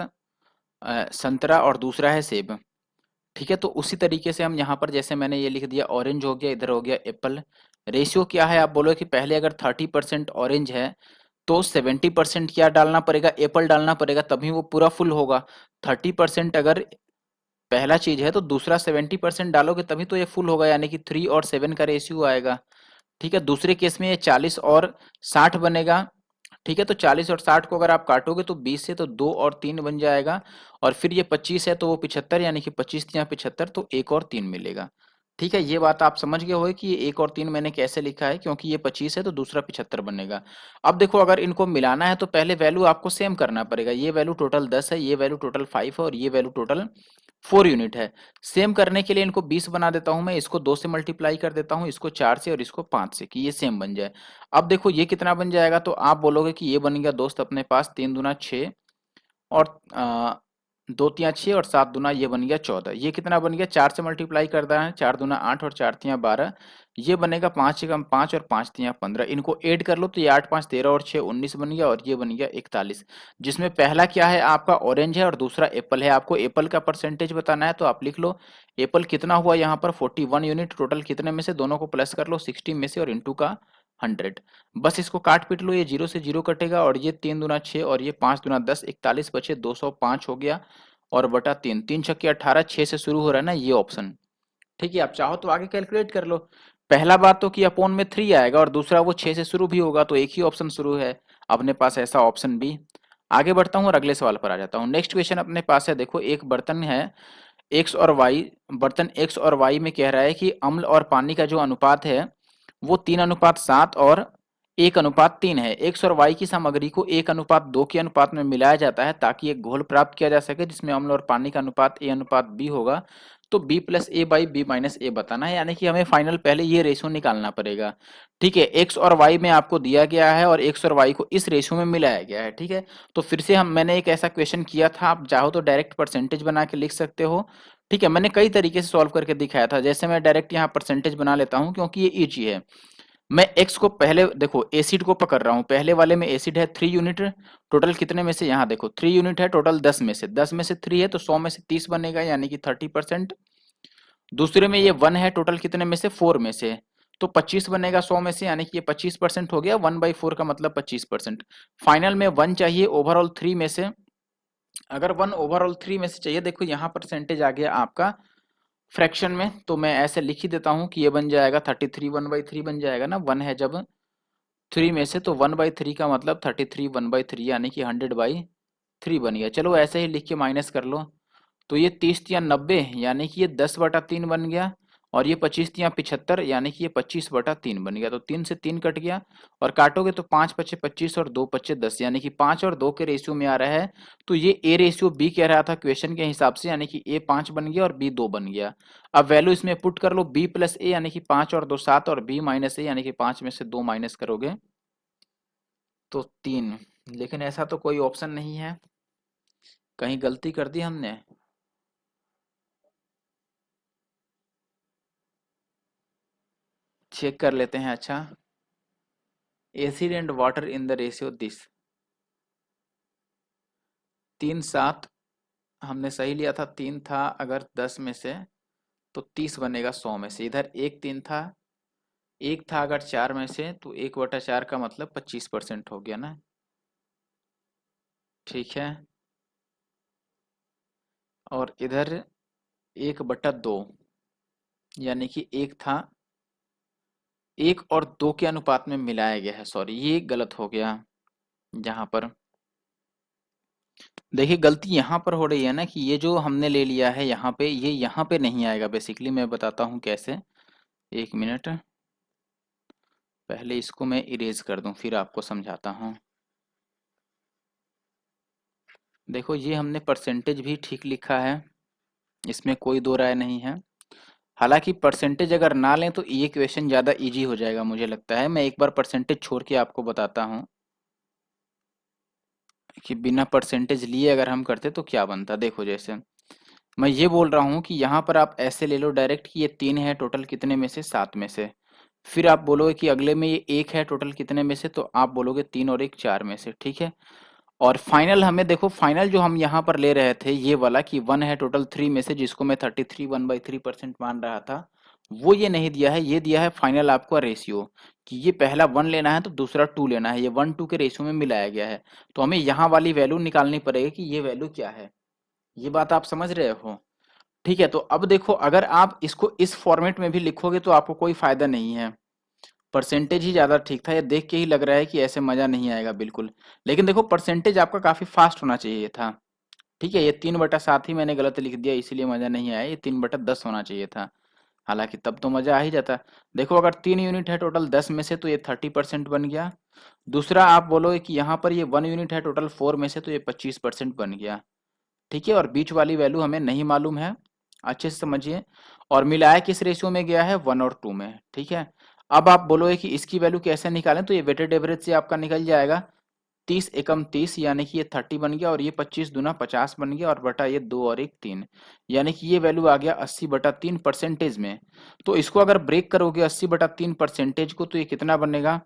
संतरा और दूसरा है सेब। ठीक है, तो उसी तरीके से हम यहाँ पर जैसे मैंने ये लिख दिया ऑरेंज हो गया, इधर हो गया एप्पल। रेशियो क्या है, आप बोलो कि पहले अगर 30% ऑरेंज है तो 70% क्या डालना पड़ेगा, एप्पल डालना पड़ेगा, तभी वो पूरा फुल होगा। 30% अगर पहला चीज है तो दूसरा 70% डालोगे तभी तो ये फुल होगा, यानी कि 3 और 7 का रेशियो आएगा। ठीक है, दूसरे केस में ये 40 और 60 बनेगा। ठीक है, तो 40 और 60 को अगर आप काटोगे तो 20 से तो 2 और 3 बन जाएगा। और फिर ये 25 है तो वो 75, यानी कि 25 या 75, तो 1 और 3 मिलेगा। ठीक है, ये बात आप समझ गए होगे कि ये 1 और 3 मैंने कैसे लिखा है, क्योंकि ये 25 है तो दूसरा 75 बनेगा। अब देखो अगर इनको मिलाना है तो पहले वैल्यू आपको सेम करना पड़ेगा। ये वैल्यू टोटल 10 है, ये वैल्यू टोटल 5 है और ये वैल्यू टोटल 4 यूनिट है। सेम करने के लिए इनको 20 बना देता हूं मैं, इसको 2 से मल्टीप्लाई कर देता हूं, इसको 4 से और इसको 5 से, कि ये सेम बन जाए। अब देखो ये कितना बन जाएगा, तो आप बोलोगे कि ये बन गया दोस्त अपने पास 3 दूना 6 और 2 तियां 6 और 7 दूना ये बन गया 14। ये कितना बन गया, 4 से मल्टीप्लाई कर रहा है, 4 दूना 8 और 4 तियां 12। ये बनेगा 5 एकम 5 और 5 तियां 15। इनको ऐड कर लो तो ये 8 5 13 और 6 19 बन गया, और ये बन गया 41। जिसमें पहला क्या है आपका ऑरेंज है और दूसरा एप्पल है। आपको एप्पल का परसेंटेज बताना है तो आप लिख लो एप्पल कितना हुआ यहाँ पर 41 यूनिट। टोटल कितने में से, दोनों को प्लस कर लो 60 में से और इंटू का 100। बस इसको काट पीट लो, ये 0 से 0 कटेगा, और ये 3 दूना 6 और ये 5 दूना 10, 41 बचे 205 हो गया, और बटा 3, 3 छक्के 18, 6 से शुरू हो रहा है ना ये ऑप्शन। ठीक है, आप चाहो तो आगे कैलकुलेट कर लो। पहला बात तो कि अपोन में 3 आएगा, और दूसरा वो 6 से शुरू भी होगा, तो एक ही ऑप्शन शुरू है अपने पास, ऐसा ऑप्शन बी। आगे बढ़ता हूँ और अगले सवाल पर आ जाता हूँ। नेक्स्ट क्वेश्चन अपने पास है, देखो एक बर्तन है एक्स और वाई। बर्तन एक्स और वाई में कह रहा है कि अम्ल और पानी का जो अनुपात है वो 3:7 और 1:3 है। एक्स और वाई की सामग्री को 1:2 के अनुपात में मिलाया जाता है ताकि एक घोल प्राप्त किया जा सके जिसमें अम्ल और पानी का अनुपात A:B होगा। तो B plus A by B minus A बताना है, यानी कि हमें फाइनल पहले ये रेशो निकालना पड़ेगा। ठीक है, एक्स और वाई में आपको दिया गया है और एक्स और वाई को इस रेशो में मिलाया गया है। ठीक है, तो फिर से मैंने एक ऐसा क्वेश्चन किया था, आप चाहो तो डायरेक्ट परसेंटेज बना के लिख सकते हो। ठीक है, मैंने कई तरीके से सॉल्व करके दिखाया था, जैसे मैं डायरेक्ट यहाँ परसेंटेज बना लेता हूँ क्योंकि ये इजी है। मैं x को पहले देखो एसिड को पकड़ रहा हूँ, पहले वाले में एसिड है 3 यूनिट। टोटल कितने में से, यहाँ देखो 3 यूनिट है टोटल 10 में से, 10 में से 3 है तो 100 में से 30 बनेगा, यानी कि 30%। दूसरे में ये 1 है, टोटल कितने में से 4 में से, तो 25 बनेगा 100 में से, यानी कि ये 25% हो गया। 1/4 का मतलब 25%। फाइनल में 1 चाहिए ओवरऑल 3 में से। अगर 1 ओवरऑल 3 में से चाहिए, देखो यहाँ परसेंटेज आ गया आपका फ्रैक्शन में, तो मैं ऐसे लिख ही देता हूँ कि ये बन जाएगा 33 1/3 बन जाएगा ना। 1 है जब 3 में से, तो 1/3 का मतलब 33 1/3, यानी कि 100/3 बन गया। चलो ऐसे ही लिख के माइनस कर लो, तो ये 30 या 90, यानी कि ये 10/3 बन गया, और ये 25 या 75, यानी कि ये 25/3 बन गया। तो 3 से 3 कट गया, और काटोगे तो 5 × 5 = 25 और 2 × 5 = 10, यानी कि 5 और 2 के रेशियो में आ रहा है। तो ये ए रेशियो बी कह रहा था क्वेश्चन के हिसाब से, यानी कि ए 5 बन गया और बी 2 बन गया। अब वैल्यू इसमें पुट कर लो, बी प्लस ए यानी कि 5 और 2 7, और बी माइनस ए यानी कि 5 में से 2 माइनस करोगे तो 3। लेकिन ऐसा तो कोई ऑप्शन नहीं है, कहीं गलती कर दी हमने। चेक कर लेते हैं। अच्छा, acid and water in the ratio this, 3 7 हमने सही लिया था। 3 था अगर 10 में से तो 30 बनेगा 100 में से। इधर एक 3 था, एक था अगर 4 में से तो 1/4 का मतलब 25% हो गया ना। ठीक है, और इधर 1/2, यानी कि एक था, 1 और 2 के अनुपात में मिलाया गया है। सॉरी, ये गलत हो गया जहां पर। देखिए गलती यहाँ पर हो रही है ना, कि ये जो हमने ले लिया है यहाँ पे, ये यहाँ पे नहीं आएगा। बेसिकली मैं बताता हूँ कैसे, 1 मिनट, पहले इसको मैं इरेज कर दूं फिर आपको समझाता हूँ। देखो ये हमने परसेंटेज भी ठीक लिखा है, इसमें कोई दो राय नहीं है। हालांकि परसेंटेज अगर ना लें तो ये क्वेश्चन ज़्यादा इजी हो जाएगा मुझे लगता है। मैं एक बार परसेंटेज छोड़ के आपको बताता हूँ कि बिना परसेंटेज लिए अगर हम करते तो क्या बनता। देखो जैसे मैं ये बोल रहा हूँ कि यहाँ पर आप ऐसे ले लो डायरेक्ट कि ये 3 है टोटल कितने में से, 7 में से। फिर आप बोलोगे कि अगले में ये 1 है टोटल कितने में से, तो आप बोलोगे 3 और 1 4 में से, ठीक है। और फाइनल हमें देखो, फाइनल जो हम यहाँ पर ले रहे थे ये वाला कि 1 है टोटल 3 में से, जिसको मैं 33 1/3% मान रहा था, वो ये नहीं दिया है। ये दिया है फाइनल आपका रेशियो, कि ये पहला 1 लेना है तो दूसरा 2 लेना है, ये 1 2 के रेशियो में मिलाया गया है। तो हमें यहाँ वाली वैल्यू निकालनी पड़ेगी कि ये वैल्यू क्या है। ये बात आप समझ रहे हो? ठीक है, तो अब देखो, अगर आप इसको इस फॉर्मेट में भी लिखोगे तो आपको कोई फायदा नहीं है। परसेंटेज ही ज़्यादा ठीक था। ये देख के ही लग रहा है कि ऐसे मज़ा नहीं आएगा बिल्कुल। लेकिन देखो, परसेंटेज आपका काफ़ी फास्ट होना चाहिए था। ठीक है, ये 3/7 ही मैंने गलत लिख दिया, इसीलिए मज़ा नहीं आया। ये 3/10 होना चाहिए था। हालांकि तब तो मज़ा आ ही जाता। देखो, अगर 3 यूनिट है टोटल 10 में से, तो ये 30% बन गया। दूसरा आप बोलोगे कि यहाँ पर ये 1 यूनिट है टोटल 4 में से, तो ये 25% बन गया। ठीक है, और बीच वाली वैल्यू हमें नहीं मालूम है, अच्छे से समझिए। और मिलाया किस रेशियो में गया है, 1 और 2 में। ठीक है, अब आप बोलोगे कि इसकी वैल्यू कैसे निकालें, तो ये वेटेड एवरेज से आपका निकल जाएगा। 30 एकम 30, यानी कि ये 30 बन गया, और ये 25 दूना 50 बन गया, और बटा ये 2 और 1 3, यानी कि ये वैल्यू आ गया 80/3 परसेंटेज में। तो इसको अगर ब्रेक करोगे 80/3 परसेंटेज को, तो ये कितना बनेगा,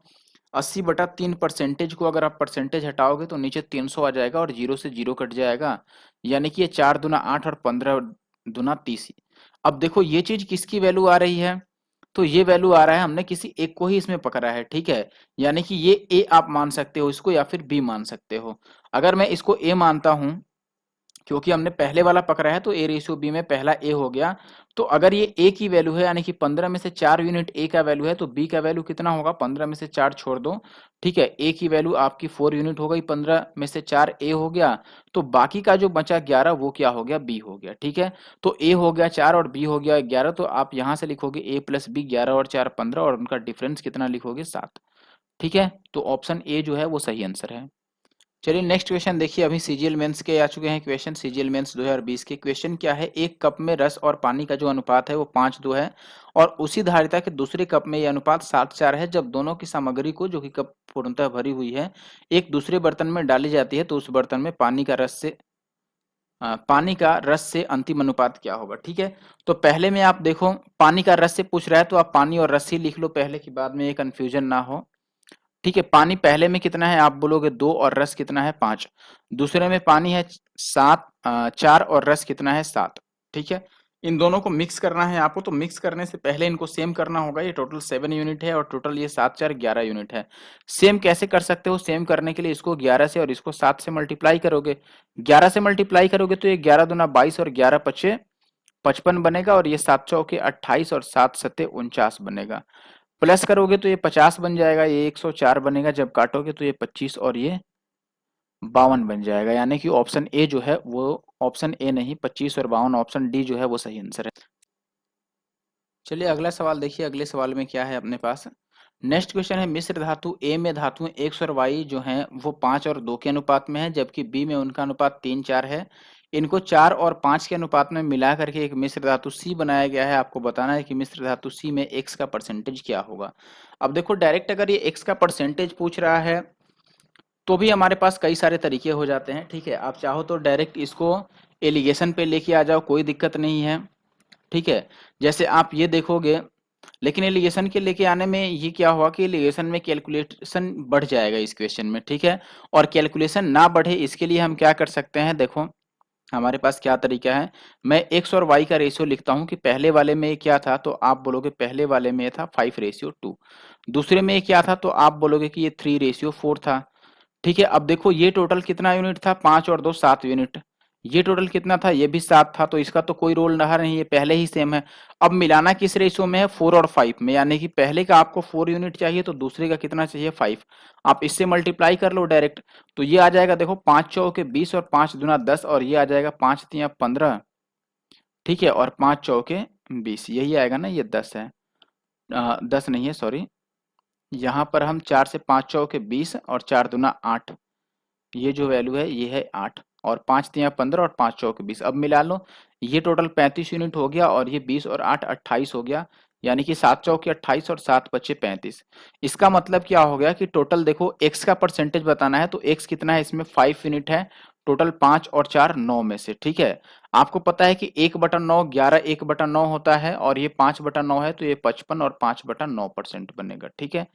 80/3 परसेंटेज को अगर आप परसेंटेज हटाओगे तो नीचे 300 आ जाएगा, और 0 से 0 कट जाएगा, यानी कि ये 4 दूना 8 और 15 दूना 30। अब देखो, ये चीज किसकी वैल्यू आ रही है, तो ये वैल्यू आ रहा है, हमने किसी एक को ही इसमें पकड़ा है। ठीक है, यानी कि ये ए आप मान सकते हो इसको, या फिर बी मान सकते हो। अगर मैं इसको ए मानता हूं, क्योंकि हमने पहले वाला पकड़ा है, तो ए रेशियो बी में पहला ए हो गया। तो अगर ये ए की वैल्यू है, यानी कि 15 में से 4 यूनिट ए का वैल्यू है, तो बी का वैल्यू कितना होगा, 15 में से 4 छोड़ दो। ठीक है, ए की वैल्यू आपकी 4 यूनिट हो गई, 15 में से 4 ए हो गया, तो बाकी का जो बचा 11 वो क्या हो गया, बी हो गया। ठीक है, तो ए हो गया 4 और बी हो गया 11, तो आप यहां से लिखोगे ए प्लस बी, 11 और 4 15, और उनका डिफरेंस कितना लिखोगे, 7। ठीक है, तो ऑप्शन ए जो है वो सही आंसर है। चलिए नेक्स्ट क्वेश्चन देखिए, अभी सीजीएल मेंस के आ चुके हैं क्वेश्चन। सीजीएल मेंस 2020 के क्वेश्चन क्या है, एक कप में रस और पानी का जो अनुपात है वो 5:2 है, और उसी धारिता के दूसरे कप में यह अनुपात 7:4 है। जब दोनों की सामग्री को, जो कि कप पूर्णतः भरी हुई है, एक दूसरे बर्तन में डाली जाती है, तो उस बर्तन में पानी का रस से अंतिम अनुपात क्या होगा। ठीक है, तो पहले में आप देखो, पानी का रस से पूछ रहा है, तो आप पानी और रस ही लिख लो पहले की, बाद में ये कंफ्यूजन ना हो। ठीक है, पानी पहले में कितना है, आप बोलोगे 2, और रस कितना है 5। दूसरे में पानी है 4, और रस कितना है 7। ठीक है, इन दोनों को मिक्स करना है आपको, तो मिक्स करने से पहले इनको सेम करना होगा। ये टोटल 7 यूनिट है, और टोटल ये 7 4 11 यूनिट है। सेम कैसे कर सकते हो, सेम करने के लिए इसको 11 से और इसको 7 से मल्टीप्लाई करोगे। 11 से मल्टीप्लाई करोगे तो ये 11 दूना 22 और 11 पचे 55 बनेगा, और ये 7 चौके 28 और 7 सत्ते 49 बनेगा। प्लस करोगे तो ये 50 बन जाएगा, ये 104 बनेगा, जब काटोगे तो ये 25 और ये 52 बन जाएगा। यानी कि ऑप्शन ए जो है वो, ऑप्शन ए नहीं, 25 और 52, ऑप्शन डी जो है वो सही आंसर है। चलिए अगला सवाल देखिए, अगले सवाल में क्या है अपने पास। नेक्स्ट क्वेश्चन है, मिश्र धातु ए में धातुएं एक्स और वाई जो हैं वो 5 और 2 के अनुपात में है, जबकि बी में उनका अनुपात 3 4 है। इनको 4 और 5 के अनुपात में मिला करके एक मिश्र धातु सी बनाया गया है। आपको बताना है कि मिश्र धातु सी में एक्स का परसेंटेज क्या होगा। अब देखो, डायरेक्ट अगर ये एक्स का परसेंटेज पूछ रहा है, तो भी हमारे पास कई सारे तरीके हो जाते हैं। ठीक है, आप चाहो तो डायरेक्ट इसको एलिगेशन पे लेके आ जाओ, कोई दिक्कत नहीं है। ठीक है, जैसे आप ये देखोगे, लेकिन एलिगेशन के लेके आने में ये क्या हुआ कि एलिगेशन में कैलकुलेशन बढ़ जाएगा इस क्वेश्चन में। ठीक है, और कैलकुलेशन ना बढ़े इसके लिए हम क्या कर सकते हैं, देखो हमारे पास क्या तरीका है। मैं एक्स और वाई का रेशियो लिखता हूं कि पहले वाले में क्या था, तो आप बोलोगे पहले वाले में था 5:2। दूसरे में क्या था, तो आप बोलोगे कि ये 3:4 था। ठीक है, अब देखो ये टोटल कितना यूनिट था, 5 और 2 7 यूनिट। ये टोटल कितना था, ये भी 7 था, तो इसका तो कोई रोल रहा नहीं, ये पहले ही सेम है। अब मिलाना किस रेशियो में है, 4 और 5 में, यानी कि पहले का आपको 4 यूनिट चाहिए, तो दूसरे का कितना चाहिए, 5। आप इससे मल्टीप्लाई कर लो डायरेक्ट, तो ये आ जाएगा, देखो 5 चौके 20 और 5 दूना 10, और ये आ जाएगा 5 तिया 15। ठीक है, और 5 चौके 20, यही आएगा ना, ये 10 है, 10 नहीं है सॉरी। यहाँ पर हम 4 से 5 चौके 20 और 4 दूना 8, ये जो वैल्यू है ये है 8, और 5 तिया 15 और 5 चौके 20। अब मिला लो, ये टोटल 35 यूनिट हो गया, और ये 20 और 8 28 हो गया। यानी कि 7 चौके 28 और 7 बचे 35। इसका मतलब क्या हो गया कि टोटल देखो x का परसेंटेज बताना है तो x कितना है इसमें 5 यूनिट है, टोटल 5 और 4 9 में से, ठीक है। आपको पता है कि 1/9 11 1/9 होता है और ये 5/9 है तो ये 55 और 5/9% बनेगा, ठीक है।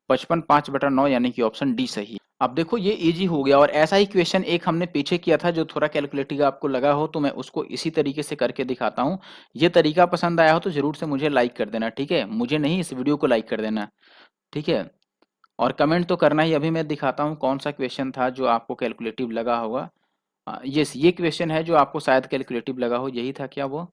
55 5/9 यानी कि ऑप्शन डी सही है। अब देखो ये इजी हो गया और ऐसा ही क्वेश्चन एक हमने पीछे किया था जो थोड़ा कैलकुलेटिव आपको लगा हो तो मैं उसको इसी तरीके से करके दिखाता हूँ। ये तरीका पसंद आया हो तो जरूर से मुझे लाइक कर देना, ठीक है, मुझे नहीं इस वीडियो को लाइक कर देना, ठीक है। और कमेंट तो करना ही। अभी मैं दिखाता हूँ कौन सा क्वेश्चन था जो आपको कैलकुलेटिव लगा होगा। यस, ये क्वेश्चन है जो आपको शायद कैलकुलेटिव लगा हो, यही था क्या वो?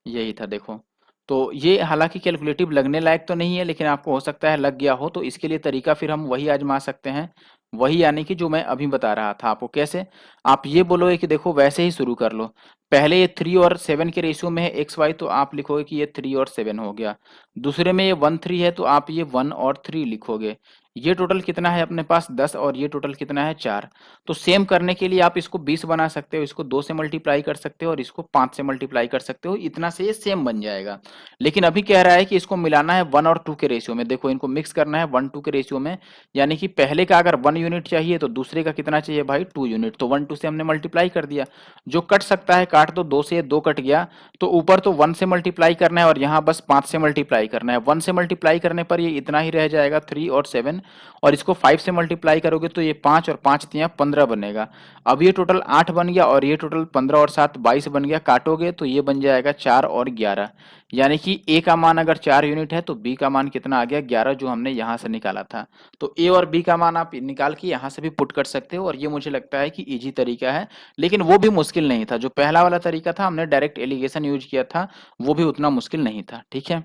यही था देखो। तो ये हालांकि कैलकुलेटिव लगने लायक तो नहीं है लेकिन आपको हो सकता है लग गया हो, तो इसके लिए तरीका फिर हम वही आजमा सकते हैं, वही यानी कि जो मैं अभी बता रहा था आपको। कैसे? आप ये बोलोगे कि देखो वैसे ही शुरू कर लो। पहले ये 3 और 7 के रेशियो में है एक्स वाई तो आप लिखोगे कि ये 3 और 7 हो गया। दूसरे में ये 1 3 है तो आप ये 1 और 3 लिखोगे। ये टोटल कितना है अपने पास 10 और ये टोटल कितना है 4। तो सेम करने के लिए आप इसको 20 बना सकते हो, इसको 2 से मल्टीप्लाई कर सकते हो और इसको 5 से मल्टीप्लाई कर सकते हो, इतना से ये सेम बन जाएगा। लेकिन अभी कह रहा है कि इसको मिलाना है 1 और 2 के रेशियो में। देखो इनको मिक्स करना है 1 2 के रेशियो में, यानी कि पहले का अगर 1 यूनिट चाहिए तो दूसरे का कितना चाहिए भाई 2 यूनिट। तो 1 2 से हमने मल्टीप्लाई कर दिया, जो कट सकता है काट दो, 2 से 2 कट गया। तो ऊपर तो 1 से मल्टीप्लाई करना है और यहाँ बस 5 से मल्टीप्लाई करना है। 1 से मल्टीप्लाई करने पर ये इतना ही रह जाएगा 3 और 7, और इसको 5 से मल्टीप्लाई करोगे तो ये 5 और 5 तियां 15 बनेगा। अब ये टोटल 8 बन गया और ये टोटल 15 और 7 22 बन गया। काटोगे तो ये बन जाएगा 4 और 11, यानी कि ए का मान अगर 4 यूनिट है तो बी का मान कितना आ गया 11, जो हमने यहाँ से निकाला था। तो ए और बी का मान आप निकाल के यहाँ से भी पुट कर सकते हो और ये मुझे लगता है कि इजी तरीका है, लेकिन वो भी मुश्किल नहीं था। जो पहला वाला तरीका था हमने डायरेक्ट एलिगेशन यूज किया था, वो भी उतना मुश्किल नहीं था, ठीक है।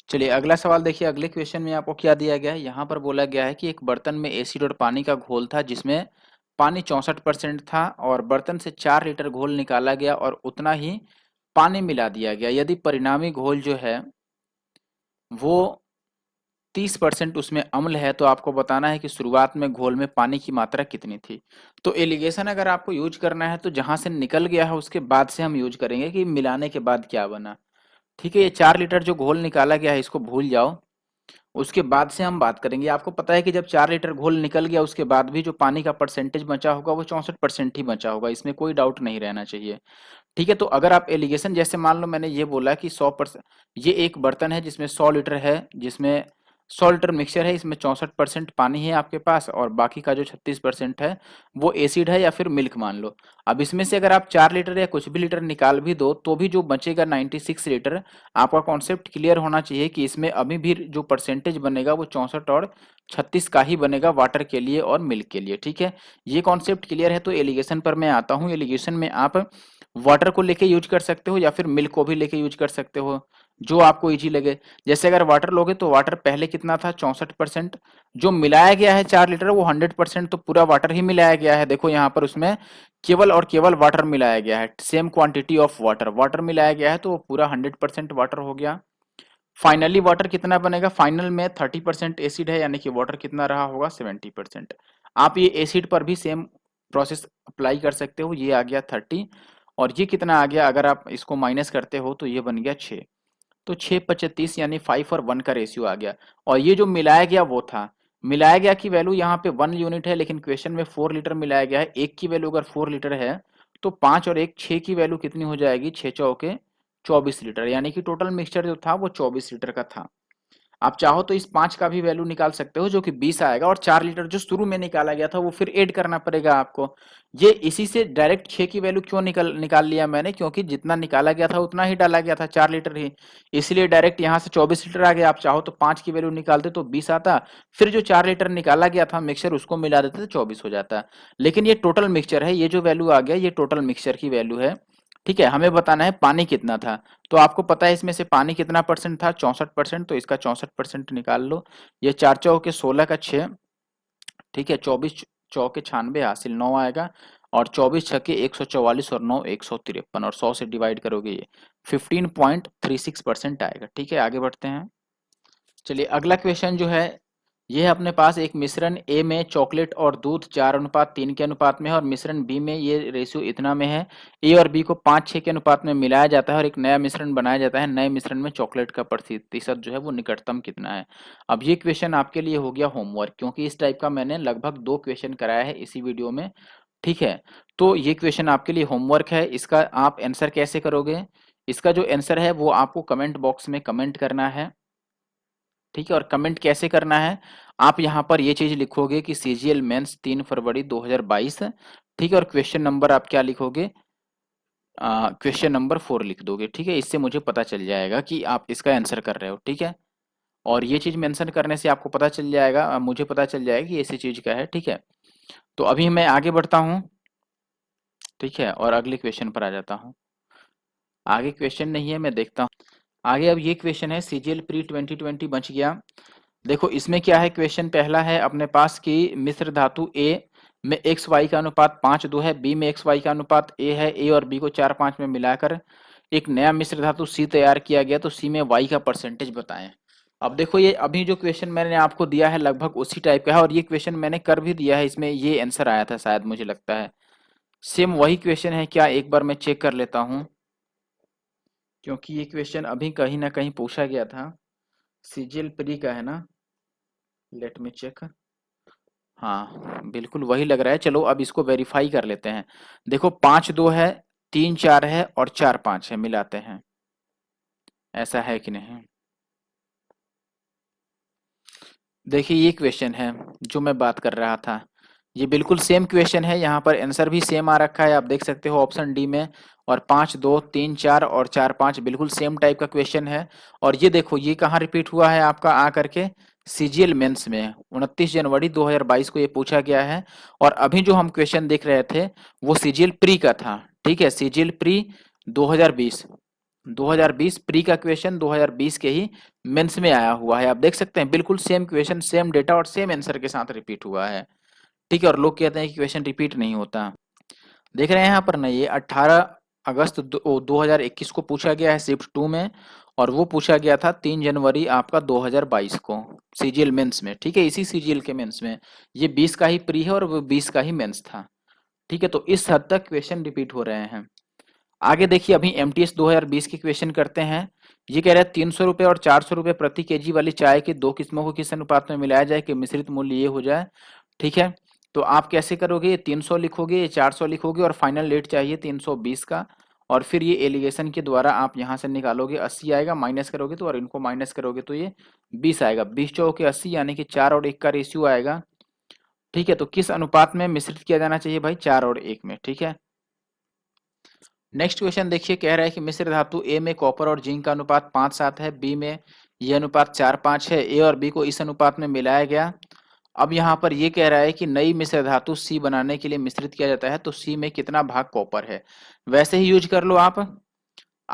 चलिए अगला सवाल देखिए। अगले क्वेश्चन में आपको क्या दिया गया है, यहाँ पर बोला गया है कि एक बर्तन में एसिड और पानी का घोल था जिसमें पानी 64% था और बर्तन से 4 लीटर घोल निकाला गया और उतना ही पानी मिला दिया गया। यदि परिणामी घोल जो है वो 30% उसमें अम्ल है तो आपको बताना है कि शुरुआत में घोल में पानी की मात्रा कितनी थी। तो एलिगेशन अगर आपको यूज करना है तो जहां से निकल गया है उसके बाद से हम यूज करेंगे कि मिलाने के बाद क्या बना, ठीक है। ये 4 लीटर जो घोल निकाला गया है इसको भूल जाओ, उसके बाद से हम बात करेंगे। आपको पता है कि जब 4 लीटर घोल निकल गया उसके बाद भी जो पानी का परसेंटेज बचा होगा वो 64% ही बचा होगा, इसमें कोई डाउट नहीं रहना चाहिए, ठीक है। तो अगर आप एलिगेशन जैसे मान लो मैंने ये बोला कि 100%, ये एक बर्तन है जिसमें 100 लीटर है, जिसमें 100 लीटर मिक्सचर है, इसमें 64% पानी है आपके पास और बाकी का जो 36% है वो एसिड है या फिर मिल्क मान लो। अब इसमें से अगर आप 4 लीटर या कुछ भी लीटर निकाल भी दो तो भी जो बचेगा 96 लीटर। आपका कॉन्सेप्ट क्लियर होना चाहिए कि इसमें अभी भी जो परसेंटेज बनेगा वो 64 और 36 का ही बनेगा वाटर के लिए और मिल्क के लिए, ठीक है। ये कॉन्सेप्ट क्लियर है तो एलिगेशन पर मैं आता हूँ। एलिगेशन में आप वाटर को लेके यूज कर सकते हो या फिर मिल्क को भी लेके यूज कर सकते हो, जो आपको इजी लगे। जैसे अगर वाटर लोगे तो वाटर पहले कितना था 64%, जो मिलाया गया है 4 लीटर वो 100%, तो पूरा वाटर ही मिलाया गया है। देखो यहाँ पर उसमें केवल और केवल वाटर मिलाया गया है, same quantity of water water मिलाया गया है तो वो पूरा 100% वाटर हो गया। फाइनली वाटर कितना बनेगा, फाइनल में 30% एसिड है यानी कि वाटर कितना रहा होगा 70%। आप ये एसिड पर भी सेम प्रोसेस अप्लाई कर सकते हो। ये आ गया 30 और ये कितना आ गया, अगर आप इसको माइनस करते हो तो ये बन गया 6। तो 6 5 30 यानी 5 और 1 का रेशियो आ गया। और ये जो मिलाया गया वो था, मिलाया गया की वैल्यू यहाँ पे 1 यूनिट है लेकिन क्वेश्चन में 4 लीटर मिलाया गया है। एक की वैल्यू अगर 4 लीटर है तो 5 और 1 6 की वैल्यू कितनी हो जाएगी, 6 चौके 24 लीटर, यानी कि टोटल मिक्सचर जो था वो 24 लीटर का था। आप चाहो तो इस 5 का भी वैल्यू निकाल सकते हो जो कि 20 आएगा और 4 लीटर जो शुरू में निकाला गया था वो फिर ऐड करना पड़ेगा आपको। ये इसी से डायरेक्ट 6 की वैल्यू क्यों निकाल लिया मैंने, क्योंकि जितना निकाला गया था उतना ही डाला गया था 4 लीटर ही, इसलिए डायरेक्ट यहाँ से 24 लीटर आ गया। आप चाहो तो 5 की वैल्यू निकालते तो 20 आता, फिर जो 4 लीटर निकाला गया था मिक्सचर उसको मिला देते तो 24 हो जाता। लेकिन ये टोटल मिक्सचर है, ये जो वैल्यू आ गया ये टोटल मिक्सचर की वैल्यू है, ठीक है। हमें बताना है पानी कितना था। तो आपको पता है इसमें से पानी कितना परसेंट था 64%, तो इसका 64% निकाल लो। ये 4 चौके 16 का 6, ठीक है। 24 चौके 96 हासिल 9 आएगा और 24 छक्के 144 और 9 153 और 100 से डिवाइड करोगे ये 15.36% आएगा, ठीक है। आगे बढ़ते हैं। चलिए अगला क्वेश्चन जो है ये है अपने पास एक मिश्रण ए में चॉकलेट और दूध 4:3 के अनुपात में है और मिश्रण बी में ये रेशियो इतना में है। ए और बी को 5:6 के अनुपात में मिलाया जाता है और एक नया मिश्रण बनाया जाता है। नए मिश्रण में चॉकलेट का प्रतिशत जो है वो निकटतम कितना है। अब ये क्वेश्चन आपके लिए हो गया होमवर्क, क्योंकि इस टाइप का मैंने लगभग 2 क्वेश्चन कराया है इसी वीडियो में। ठीक है, तो ये क्वेश्चन आपके लिए होमवर्क है। इसका आप आंसर कैसे करोगे? इसका जो आंसर है वो आपको कमेंट बॉक्स में कमेंट करना है। ठीक है, और कमेंट कैसे करना है? आप यहाँ पर ये चीज लिखोगे कि सीजीएल मेंस 3 फरवरी 2022। ठीक है, और क्वेश्चन नंबर आप क्या लिखोगे? क्वेश्चन नंबर 4 लिख दोगे। ठीक है, इससे मुझे पता चल जाएगा कि आप इसका आंसर कर रहे हो। ठीक है, और ये चीज मेंशन करने से आपको पता चल जाएगा, मुझे पता चल जाएगा कि ऐसी चीज का है। ठीक है, तो अभी मैं आगे बढ़ता हूँ। ठीक है, और अगले क्वेश्चन पर आ जाता हूँ। आगे क्वेश्चन नहीं है, मैं देखता हूँ आगे। अब ये क्वेश्चन है सीजीएल प्री 2020 बच गया। देखो इसमें क्या है, क्वेश्चन पहला है अपने पास कि मिश्र धातु ए में एक्स वाई का अनुपात 5:2 है, बी में एक्स वाई का अनुपात ए है, ए और बी को 4:5 में मिलाकर एक नया मिश्र धातु सी तैयार किया गया, तो सी में वाई का परसेंटेज बताएं। अब देखो ये अभी जो क्वेश्चन मैंने आपको दिया है लगभग उसी टाइप का है, और ये क्वेश्चन मैंने कर भी दिया है, इसमें ये आंसर आया था शायद, मुझे लगता है सेम वही क्वेश्चन है क्या, एक बार मैं चेक कर लेता हूँ, क्योंकि ये क्वेश्चन अभी कहीं ना कहीं पूछा गया था। सीजीएल प्री का है ना, लेट मी चेक। हाँ बिल्कुल वही लग रहा है। चलो अब इसको वेरीफाई कर लेते हैं। देखो 5:2 है, 3:4 है और 4:5 है, मिलाते हैं, ऐसा है कि नहीं। देखिए ये क्वेश्चन है जो मैं बात कर रहा था, ये बिल्कुल सेम क्वेश्चन है। यहाँ पर आंसर भी सेम आ रखा है, आप देख सकते हो ऑप्शन डी में। और 5:2, 3:4 और 4:5 बिल्कुल सेम टाइप का क्वेश्चन है। और ये देखो ये कहाँ रिपीट हुआ है आपका आ करके, सीजीएल मेंस में 29 जनवरी 2022 को ये पूछा गया है। और अभी जो हम क्वेश्चन देख रहे थे वो सीजीएल प्री का था। ठीक है, सीजीएल प्री 2020 2020 प्री का क्वेश्चन 2020 के ही मेंस में आया हुआ है। आप देख सकते हैं बिल्कुल सेम क्वेश्चन, सेम डेटा और सेम आंसर के साथ रिपीट हुआ है। ठीक है, और लोग कहते हैं कि क्वेश्चन रिपीट नहीं होता। देख रहे हैं यहाँ पर ना, ये 18 अगस्त 2021 को पूछा गया है शिफ्ट 2 में, और वो पूछा गया था 3 जनवरी आपका 2022 को सीजीएल मेंस में। ठीक है, इसी सीजीएल के मेंस में। ये 20 का ही प्री है और वो 20 का ही मेंस था। ठीक है, तो इस हद तक क्वेश्चन रिपीट हो रहे हैं। आगे देखिए अभी एमटीएस 2020 के क्वेश्चन करते हैं। ये कह रहा है 300 रुपए और 400 रुपए प्रति केजी वाली चाय की दो किस्मों को किस अनुपात में मिलाया जाए कि मिश्रित मूल्य ये हो जाए। ठीक है, तो आप कैसे करोगे, ये 300 लिखोगे, ये 400 लिखोगे और फाइनल रेट चाहिए 320 का। और फिर ये एलिगेशन के द्वारा आप यहाँ से निकालोगे, 80 आएगा, माइनस करोगे तो, और इनको माइनस करोगे तो ये 20 आएगा। 20 चौके 80, यानी कि 4 और 1 का रेशियो आएगा। ठीक है, तो किस अनुपात में मिश्रित किया जाना चाहिए भाई, 4 और 1 में। ठीक है, नेक्स्ट क्वेश्चन देखिए, कह रहा है कि मिश्र धातु ए में कॉपर और जिंक का अनुपात 5:7 है, बी में यह अनुपात 4:5 है, ए और बी को इस अनुपात में मिलाया गया। अब यहाँ पर ये कह रहा है कि नई मिश्र धातु सी बनाने के लिए मिश्रित किया जाता है, तो सी में कितना भाग कॉपर है। वैसे ही यूज कर लो आप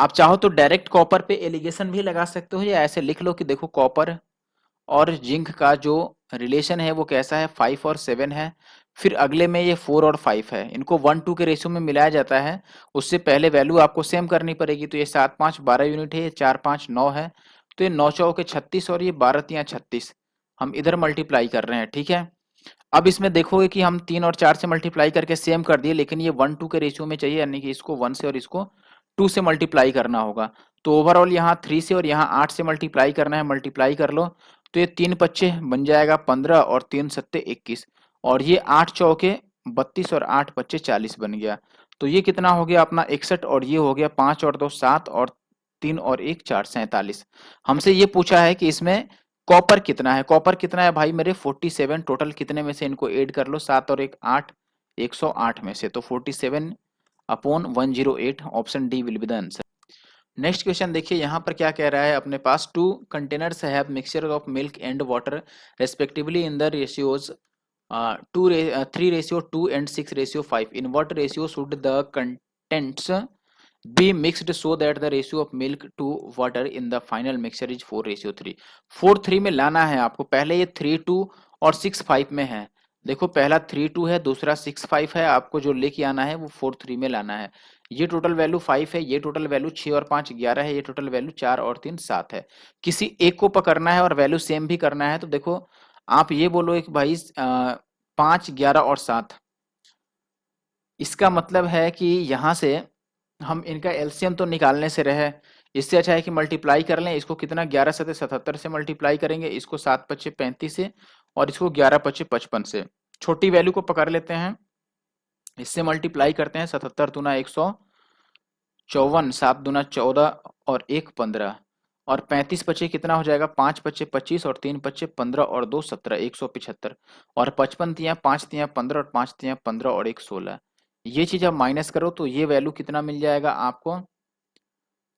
चाहो तो डायरेक्ट कॉपर पे एलिगेशन भी लगा सकते हो, या ऐसे लिख लो कि देखो कॉपर और जिंक का जो रिलेशन है वो कैसा है, 5 और 7 है। फिर अगले में ये 4 और 5 है, इनको 1:2 के रेशियो में मिलाया जाता है। उससे पहले वैल्यू आपको सेम करनी पड़ेगी, तो ये 7×5 12 यूनिट है, ये 4×5 9 है, तो ये 9 चौके 36 और ये 12×3 36। हम इधर मल्टीप्लाई कर रहे हैं। ठीक है, अब इसमें देखोगे कि हम 3 और 4 से मल्टीप्लाई करके सेम कर दिए, लेकिन ये 1:2 के रेशियो में चाहिए, यानी कि इसको 1 से और इसको 2 से मल्टीप्लाई करना होगा। तो ओवरऑल यहाँ 3 से और यहाँ 8 से मल्टीप्लाई करना है, मल्टीप्लाई कर लो। तो ये 3 पच्चे बन जाएगा 15 और 3 सत्ते 21, और ये 8 चौके 32 और 8 पच्चे 40 बन गया। तो ये कितना हो गया अपना 61, और ये हो गया 5 और 2 7 और 3 और 1 4 47। हमसे ये पूछा है कि इसमें कॉपर कितना है। कॉपर कितना है भाई मेरे, 47। टोटल कितने में से इनको ऐड कर लो, 7 और 1 8, 108 में से, तो 47/108, option D will be the answer. Next question देखिए, यहाँ पर क्या कह रहा है अपने पास, 2 containers have mixture of milk and water respectively in the ratios 3:2 and 6:5. In what ratio should the contents be mixed so that the ratio of milk to water in the final mixture is 4:3? 4:3 में लाना है आपको। पहले ये 3:2 और 6:5 में है। देखो पहला 3:2 है, दूसरा 6:5 है, आपको जो लेके आना है वो 4:3 में लाना है। ये टोटल वैल्यू 5 है, ये टोटल वैल्यू 6 और 5 11 है, ये टोटल वैल्यू 4 और 3 7 है। किसी एक को पकड़ना है और वैल्यू सेम भी करना है। तो देखो आप ये बोलो कि भाई 5, 11 और 7, इसका मतलब है कि यहाँ से हम इनका एलसीएम तो निकालने से रहे, इससे अच्छा है कि मल्टीप्लाई कर लें इसको। कितना, 11 सते 77 से मल्टीप्लाई करेंगे, इसको 7 पच्चे 35 से, और इसको 11 पच्चे 55 से। छोटी वैल्यू को पकड़ लेते हैं, इससे मल्टीप्लाई करते हैं। 77 दूना 154, 7 दूना 14 और 1 15, और 35 पच्चे कितना हो जाएगा, 5 पच्चे 25 और 3 पच्चे 15 और 2 17, 175, और 55 तिया 5 तिया 15 और 5 तिया 15 और 1 16। ये चीज आप माइनस करो तो ये वैल्यू कितना मिल जाएगा आपको,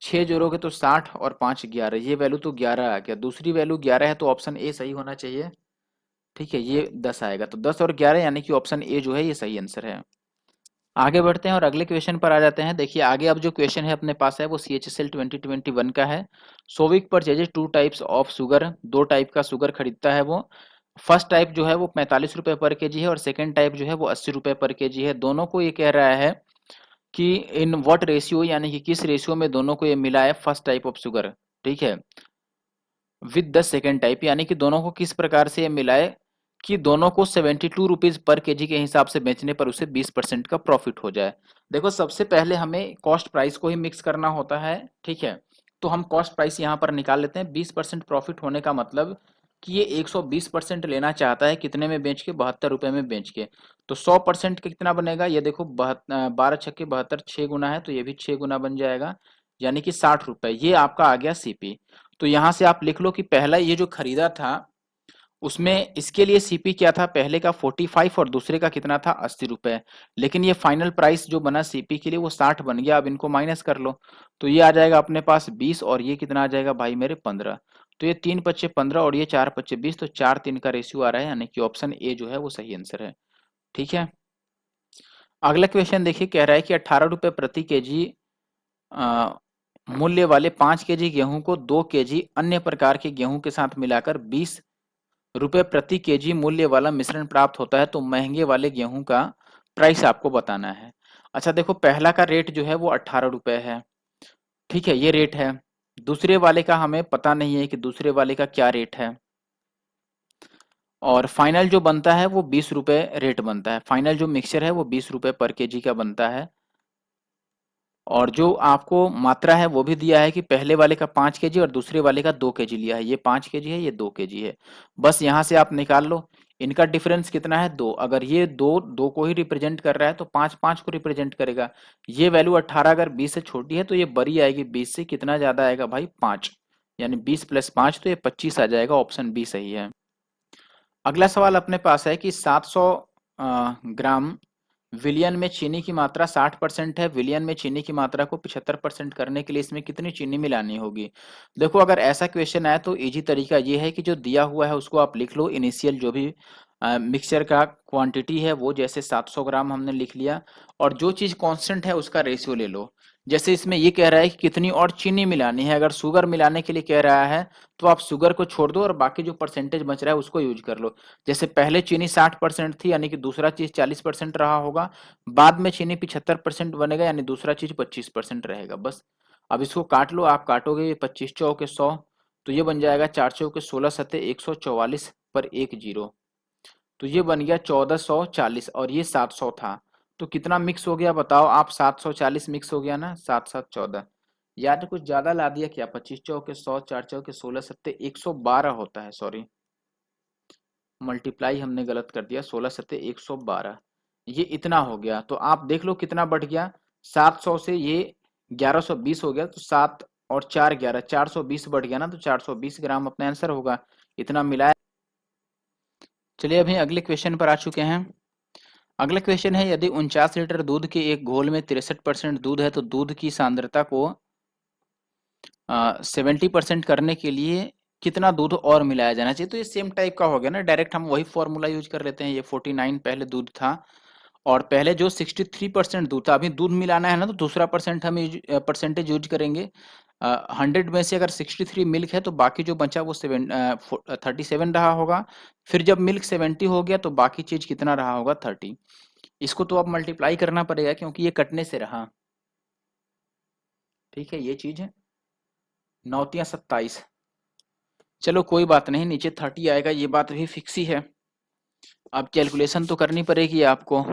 6 जोड़ोगे तो 60 और 5 11, ये वैल्यू तो 11 आ गया। दूसरी वैल्यू 11 है तो ऑप्शन ए सही होना चाहिए। ठीक है, ये 10 आएगा, तो 10 और 11 यानी कि ऑप्शन ए जो है ये सही आंसर है। आगे बढ़ते हैं और अगले क्वेश्चन पर आ जाते हैं। देखिए आगे अब जो क्वेश्चन है अपने पास है वो CHSL 2021 का है। Sovik purchases 2 types of sugar, 2 type का शुगर खरीदता है वो। फर्स्ट टाइप जो है वो 45 रुपए पर केजी है, और सेकंड टाइप जो है वो 80 रुपए पर केजी है। दोनों को ये कह रहा है कि इन व्हाट रेशियो, यानी कि किस रेशियो में दोनों को ये मिला है फर्स्ट टाइप ऑफ शुगर, ठीक है, विद द सेकेंड टाइप, यानी कि दोनों को किस प्रकार से ये मिलाए कि दोनों को 72 रुपीज पर केजी के हिसाब से बेचने पर उसे 20% का प्रॉफिट हो जाए। देखो सबसे पहले हमें कॉस्ट प्राइस को ही मिक्स करना होता है, ठीक है। तो हम कॉस्ट प्राइस यहाँ पर निकाल लेते हैं। 20% प्रॉफिट होने का मतलब कि ये 120% लेना चाहता है, कितने में बेच के, 72 रुपए में बेच के। तो 100% कितना बनेगा, ये देखो 12 छक्के 72, 6 गुना है तो ये भी 6 गुना बन जाएगा, यानी कि 60 रुपए। ये आपका आ गया सीपी। तो यहाँ से आप लिख लो कि पहला ये जो खरीदा था उसमें इसके लिए सीपी क्या था, पहले का 45 और दूसरे का कितना था, 80 रुपए। लेकिन ये फाइनल प्राइस जो बना सीपी के लिए वो 60 बन गया। अब इनको माइनस कर लो तो ये आ जाएगा अपने पास 20, और ये कितना आ जाएगा भाई मेरे 15। तो ये 3 पच्चे 15 और ये 4 पच्चे 20, तो 4-3 का रेशियो आ रहा है, यानी कि ऑप्शन ए जो है वो सही आंसर है। ठीक है, अगला क्वेश्चन देखिए, कह रहा है कि 18 रुपए प्रति केजी मूल्य वाले 5 केजी गेहूं को 2 केजी अन्य प्रकार के गेहूं के साथ मिलाकर 20 रुपए प्रति केजी मूल्य वाला मिश्रण प्राप्त होता है, तो महंगे वाले गेहूं का प्राइस आपको बताना है। अच्छा देखो, पहला का रेट जो है वो 18 रुपए है, ठीक है, ये रेट है। दूसरे वाले का हमें पता नहीं है कि दूसरे वाले का क्या रेट है, और फाइनल जो बनता है वो 20 रुपए रेट बनता है। फाइनल जो मिक्सचर है वो 20 रुपए पर केजी का बनता है। और जो आपको मात्रा है वो भी दिया है कि पहले वाले का 5 केजी और दूसरे वाले का 2 केजी लिया है। ये 5 केजी है, ये 2 केजी है। बस यहाँ से आप निकाल लो इनका डिफरेंस कितना है, 2। अगर ये 2 को ही रिप्रेजेंट कर रहा है तो 5 5 को रिप्रेजेंट करेगा। ये वैल्यू 18 अगर 20 से छोटी है तो ये बड़ी आएगी, 20 से कितना ज्यादा आएगा भाई, 5, यानी 20 + 5 तो ये 25 आ जाएगा। ऑप्शन बी सही है। अगला सवाल अपने पास है कि 700 ग्राम विलियन में चीनी की मात्रा 60% है। विलियन में चीनी की मात्रा को 75% करने के लिए इसमें कितनी चीनी मिलानी होगी। देखो अगर ऐसा क्वेश्चन है तो इजी तरीका ये है कि जो दिया हुआ है उसको आप लिख लो। इनिशियल जो भी मिक्सचर का क्वांटिटी है वो, जैसे 700 ग्राम हमने लिख लिया, और जो चीज कांस्टेंट है उसका रेशियो ले लो। जैसे इसमें ये कह रहा है कि कितनी और चीनी मिलानी है। अगर शुगर मिलाने के लिए कह रहा है तो आप शुगर को छोड़ दो और बाकी जो परसेंटेज बच रहा है उसको यूज कर लो। जैसे पहले चीनी 60% थी, यानी कि दूसरा चीज 40% रहा होगा। बाद में चीनी 75% बनेगा, यानी दूसरा चीज 25% रहेगा। बस अब इसको काट लो, आप काटोगे 25 चौके 100, तो ये बन जाएगा 4 चौके 16 सत्ते 144 पर 1 जीरो, तो ये बन गया 1440, और ये 700 था। तो कितना मिक्स हो गया बताओ आप, 740 मिक्स हो गया ना, 7 7 14, या तो कुछ ज्यादा ला दिया क्या, 25 चौके 100, 4 चौके 16 सत्ते 112 होता है, सॉरी मल्टीप्लाई हमने गलत कर दिया, 16 सत्ते 112, ये इतना हो गया। तो आप देख लो कितना बढ़ गया, 700 से ये 1120 हो गया, तो 7 और 4 11, 420 बढ़ गया ना, तो 420 ग्राम अपना आंसर होगा। इतना मिलाया। चलिए अभी अगले क्वेश्चन पर आ चुके हैं। अगला क्वेश्चन है, यदि 49 लीटर दूध के एक घोल में 63% दूध है तो दूध की सांद्रता को 70% करने के लिए कितना दूध और मिलाया जाना चाहिए। तो ये सेम टाइप का हो गया ना, डायरेक्ट हम वही फॉर्मूला यूज कर लेते हैं। ये 49 पहले दूध था, और पहले जो 63% दूध था, अभी दूध मिलाना है ना तो दूसरा परसेंटेज यूज करेंगे। 100 में से अगर 63 मिल्क है तो बाकी जो बचा वो 37 रहा होगा। फिर जब मिल्क 70 हो गया तो बाकी चीज कितना रहा होगा, 30। इसको तो अब मल्टीप्लाई करना पड़ेगा क्योंकि ये कटने से रहा। ठीक है, ये चीज है 9 × 27, चलो कोई बात नहीं, नीचे 30 आएगा, ये बात भी फिक्स ही है। अब कैलकुलेशन तो करनी पड़ेगी आपको।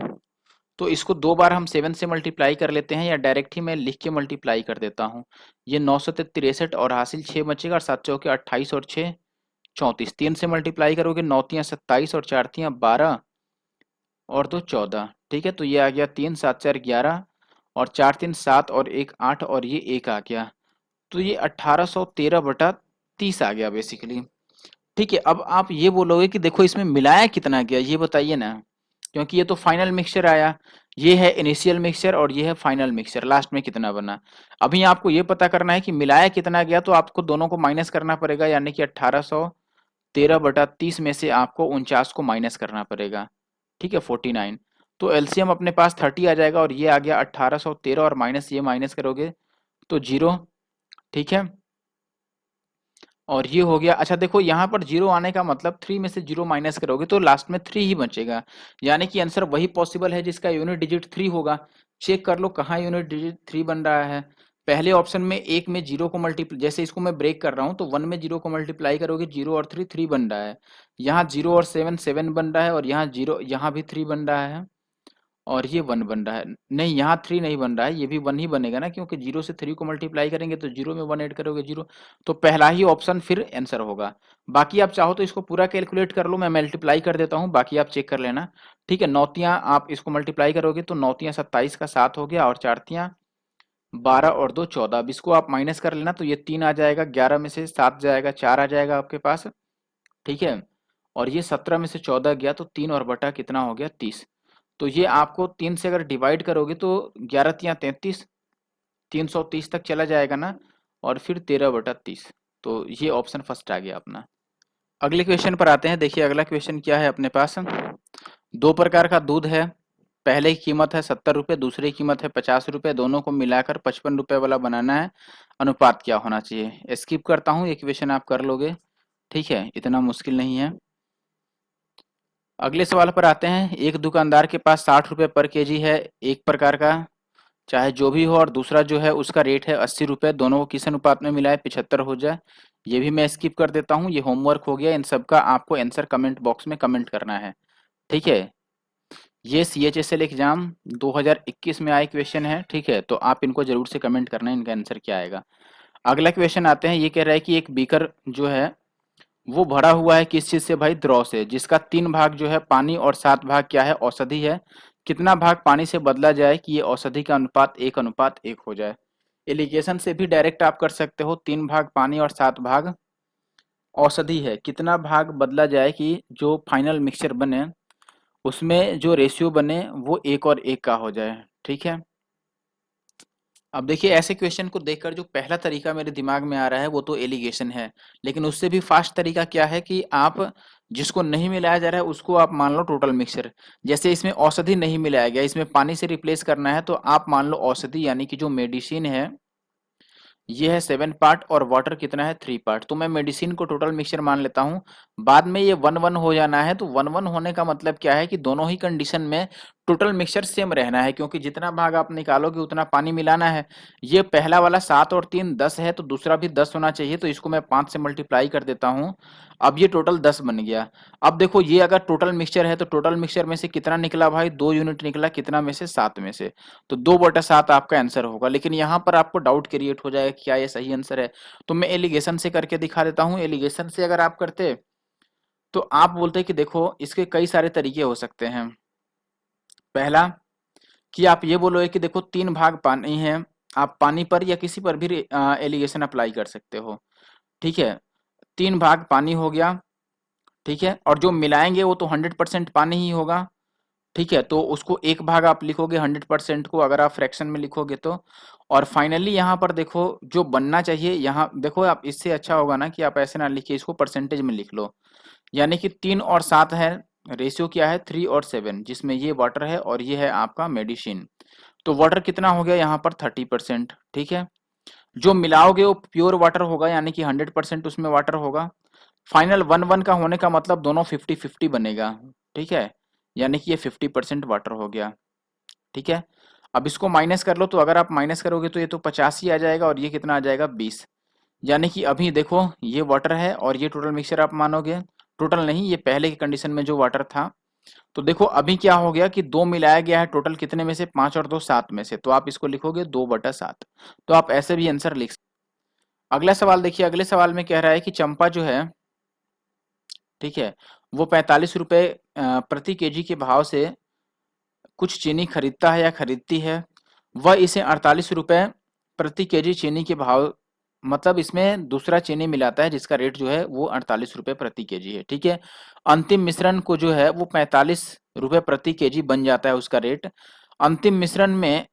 तो इसको 2 बार हम 7 से मल्टीप्लाई कर लेते हैं, या डायरेक्ट ही मैं लिख के मल्टीप्लाई कर देता हूँ। ये 963 और हासिल 6 बचेगा, और 7 चौके 28 और 6 34। 3 से मल्टीप्लाई करोगे, 9 तियाँ 27 और 4 तियाँ 12 और 2 14। ठीक है, तो ये आ गया 3 7 4 11 और 4 3 7 और 1 8 और ये 1 आ गया। तो ये 1813/30 आ गया बेसिकली। ठीक है, अब आप ये बोलोगे कि देखो इसमें मिलाया कितना गया, ये बताइए ना, क्योंकि ये तो फाइनल मिक्सचर आया। ये है इनिशियल मिक्सचर और ये है फाइनल मिक्सचर, लास्ट में कितना बना। अभी आपको ये पता करना है कि मिलाया कितना गया, तो आपको दोनों को माइनस करना पड़ेगा, यानी कि 1813/30 में से आपको 49 को माइनस करना पड़ेगा। ठीक है, 49। तो एलसीएम अपने पास 30 आ जाएगा, और ये आ गया 1813, और माइनस ये माइनस करोगे तो 0। ठीक है, और ये हो गया। अच्छा देखो, यहाँ पर 0 आने का मतलब 3 में से 0 माइनस करोगे तो लास्ट में 3 ही बचेगा, यानी कि आंसर वही पॉसिबल है जिसका यूनिट डिजिट 3 होगा। चेक कर लो कहाँ यूनिट डिजिट 3 बन रहा है। पहले ऑप्शन में 1 में 0 को मल्टीप्लाई, जैसे इसको मैं ब्रेक कर रहा हूँ तो 1 में 0 को मल्टीप्लाई करोगे, 0 और 3 3 बन रहा है। यहाँ 0 और 7 7 बन रहा है, और यहाँ 0, यहाँ भी 3 बन रहा है, और ये 1 बन रहा है। नहीं, यहाँ 3 नहीं बन रहा है, ये भी 1 ही बनेगा ना, क्योंकि 0 से 3 को मल्टीप्लाई करेंगे तो 0 में 1 ऐड करोगे 0। तो पहला ही ऑप्शन फिर आंसर होगा। बाकी आप चाहो तो इसको पूरा कैलकुलेट कर लो, मैं मल्टीप्लाई कर देता हूँ, बाकी आप चेक कर लेना। ठीक है, नौतियाँ आप इसको मल्टीप्लाई करोगे तो नौतियाँ 27 का 7 हो गया, और 4 तियाँ 12 और 2 14। अब इसको आप माइनस कर लेना, तो ये 3 आ जाएगा, 11 में से 7 जाएगा, 4 आ जाएगा आपके पास। ठीक है, और ये 17 में से 14 गया, तो 3 और बटा कितना हो गया 30। तो ये आपको 3 से अगर डिवाइड करोगे तो 11 तियाँ 33, 330 तक चला जाएगा ना, और फिर 13/30। तो ये ऑप्शन फर्स्ट आ गया अपना। अगले क्वेश्चन पर आते हैं। देखिए अगला क्वेश्चन क्या है अपने पास। 2 प्रकार का दूध है, पहले की कीमत है 70 रुपये, दूसरी कीमत है 50 रुपये, दोनों को मिलाकर 55 रुपये वाला बनाना है, अनुपात क्या होना चाहिए। स्किप करता हूँ, ये क्वेश्चन आप कर लोगे। ठीक है, इतना मुश्किल नहीं है। अगले सवाल पर आते हैं। एक दुकानदार के पास 60 रुपये पर केजी है एक प्रकार का, चाहे जो भी हो, और दूसरा जो है उसका रेट है 80 रुपये, दोनों को किस अनुपात में मिलाए 75 हो जाए। ये भी मैं स्किप कर देता हूँ, ये होमवर्क हो गया। इन सब का आपको आंसर कमेंट बॉक्स में कमेंट करना है। ठीक है, ये CHSL एग्जाम 2021 में आए क्वेश्चन है। ठीक है, तो आप इनको जरूर से कमेंट करना है, इनका आंसर क्या आएगा। अगला क्वेश्चन आते हैं। ये कह रहा है कि एक बीकर जो है वो भरा हुआ है किस चीज से भाई, द्रव से, जिसका 3 भाग जो है पानी और 7 भाग क्या है, औषधि है। कितना भाग पानी से बदला जाए कि ये औषधि का अनुपात 1:1 हो जाए। एलिगेशन से भी डायरेक्ट आप कर सकते हो, 3 भाग पानी और 7 भाग औषधि है, कितना भाग बदला जाए कि जो फाइनल मिक्सचर बने उसमें जो रेशियो बने वो 1:1 का हो जाए। ठीक है, अब देखिए ऐसे क्वेश्चन को देखकर जो पहला तरीका मेरे दिमाग में आ रहा है वो तो एलिगेशन है, लेकिन उससे भी फास्ट तरीका क्या है कि आप जिसको नहीं मिलाया जा रहा है उसको आप मान लो टोटल मिक्सचर। जैसे इसमें औषधि नहीं मिलाया गया, इसमें पानी से रिप्लेस करना है, तो आप मान लो औषधि यानी कि जो मेडिसिन है ये है 7 पार्ट, और वाटर कितना है 3 पार्ट। तो मैं मेडिसिन को टोटल मिक्सचर मान लेता हूँ। बाद में ये 1:1 हो जाना है, तो 1:1 होने का मतलब क्या है कि दोनों ही कंडीशन में टोटल मिक्सचर सेम रहना है, क्योंकि जितना भाग आप निकालोगे उतना पानी मिलाना है। ये पहला वाला 7 और 3 10 है, तो दूसरा भी 10 होना चाहिए, तो इसको मैं 5 से मल्टीप्लाई कर देता हूँ। अब ये टोटल 10 बन गया। अब देखो ये अगर टोटल मिक्सचर है तो टोटल मिक्सचर में से कितना निकला भाई, 2 यूनिट निकला, कितना में से 7 में से, तो 2/7 आपका आंसर होगा। लेकिन यहाँ पर आपको डाउट क्रिएट हो जाएगा क्या ये सही आंसर है, तो मैं एलिगेशन से करके दिखा देता हूँ। एलिगेशन से अगर आप करते तो आप बोलते कि देखो इसके कई सारे तरीके हो सकते हैं। पहला कि आप ये बोलोगे कि देखो 3 भाग पानी है, आप पानी पर या किसी पर भी एलिगेशन अप्लाई कर सकते हो। ठीक है, 3 भाग पानी हो गया। ठीक है, और जो मिलाएंगे वो तो 100% पानी ही होगा। ठीक है, तो उसको 1 भाग आप लिखोगे 100% को, अगर आप फ्रैक्शन में लिखोगे तो। और फाइनली यहाँ पर देखो जो बनना चाहिए, यहाँ देखो आप, इससे अच्छा होगा ना कि आप ऐसे ना लिखिए, इसको परसेंटेज में लिख लो। यानी कि 3 और 7 है, रेशियो क्या है 3 और 7, जिसमें ये वाटर है और ये है आपका मेडिसिन। तो वाटर कितना हो गया यहाँ पर 30%। ठीक है, जो मिलाओगे वो प्योर वाटर होगा, यानी कि 100% उसमें वाटर होगा। फाइनल 1:1 का होने का मतलब दोनों 50-50 बनेगा। ठीक है, यानी कि ये 50% वाटर हो गया। ठीक है, अब इसको माइनस कर लो, तो अगर आप माइनस करोगे तो ये तो 50 ही आ जाएगा, और ये कितना आ जाएगा 20। यानी कि अभी देखो ये वाटर है और ये टोटल मिक्सचर आप मानोगे, टोटल नहीं, ये पहले की कंडीशन में जो वाटर था। तो देखो अभी क्या हो गया कि 2 मिलाया गया है, टोटल कितने में से, 5 और 2 7 में से, तो आप इसको लिखोगे 2/7। तो आप ऐसे भी आंसर लिख सकते। अगला सवाल देखिए, अगले सवाल में कह रहा है कि चंपा जो है, ठीक है, वो 45 रुपए प्रति केजी के भाव से कुछ चीनी खरीदता है या खरीदती है। वह इसे 48 रुपए प्रति केजी चीनी के भाव, मतलब इसमें दूसरा चीनी मिलाता है जिसका रेट जो है वो 48 रुपए प्रति केजी है, ठीक है। अंतिम मिश्रण को जो है वो 45 रुपए प्रति केजी बन जाता है उसका रेट। अंतिम मिश्रण में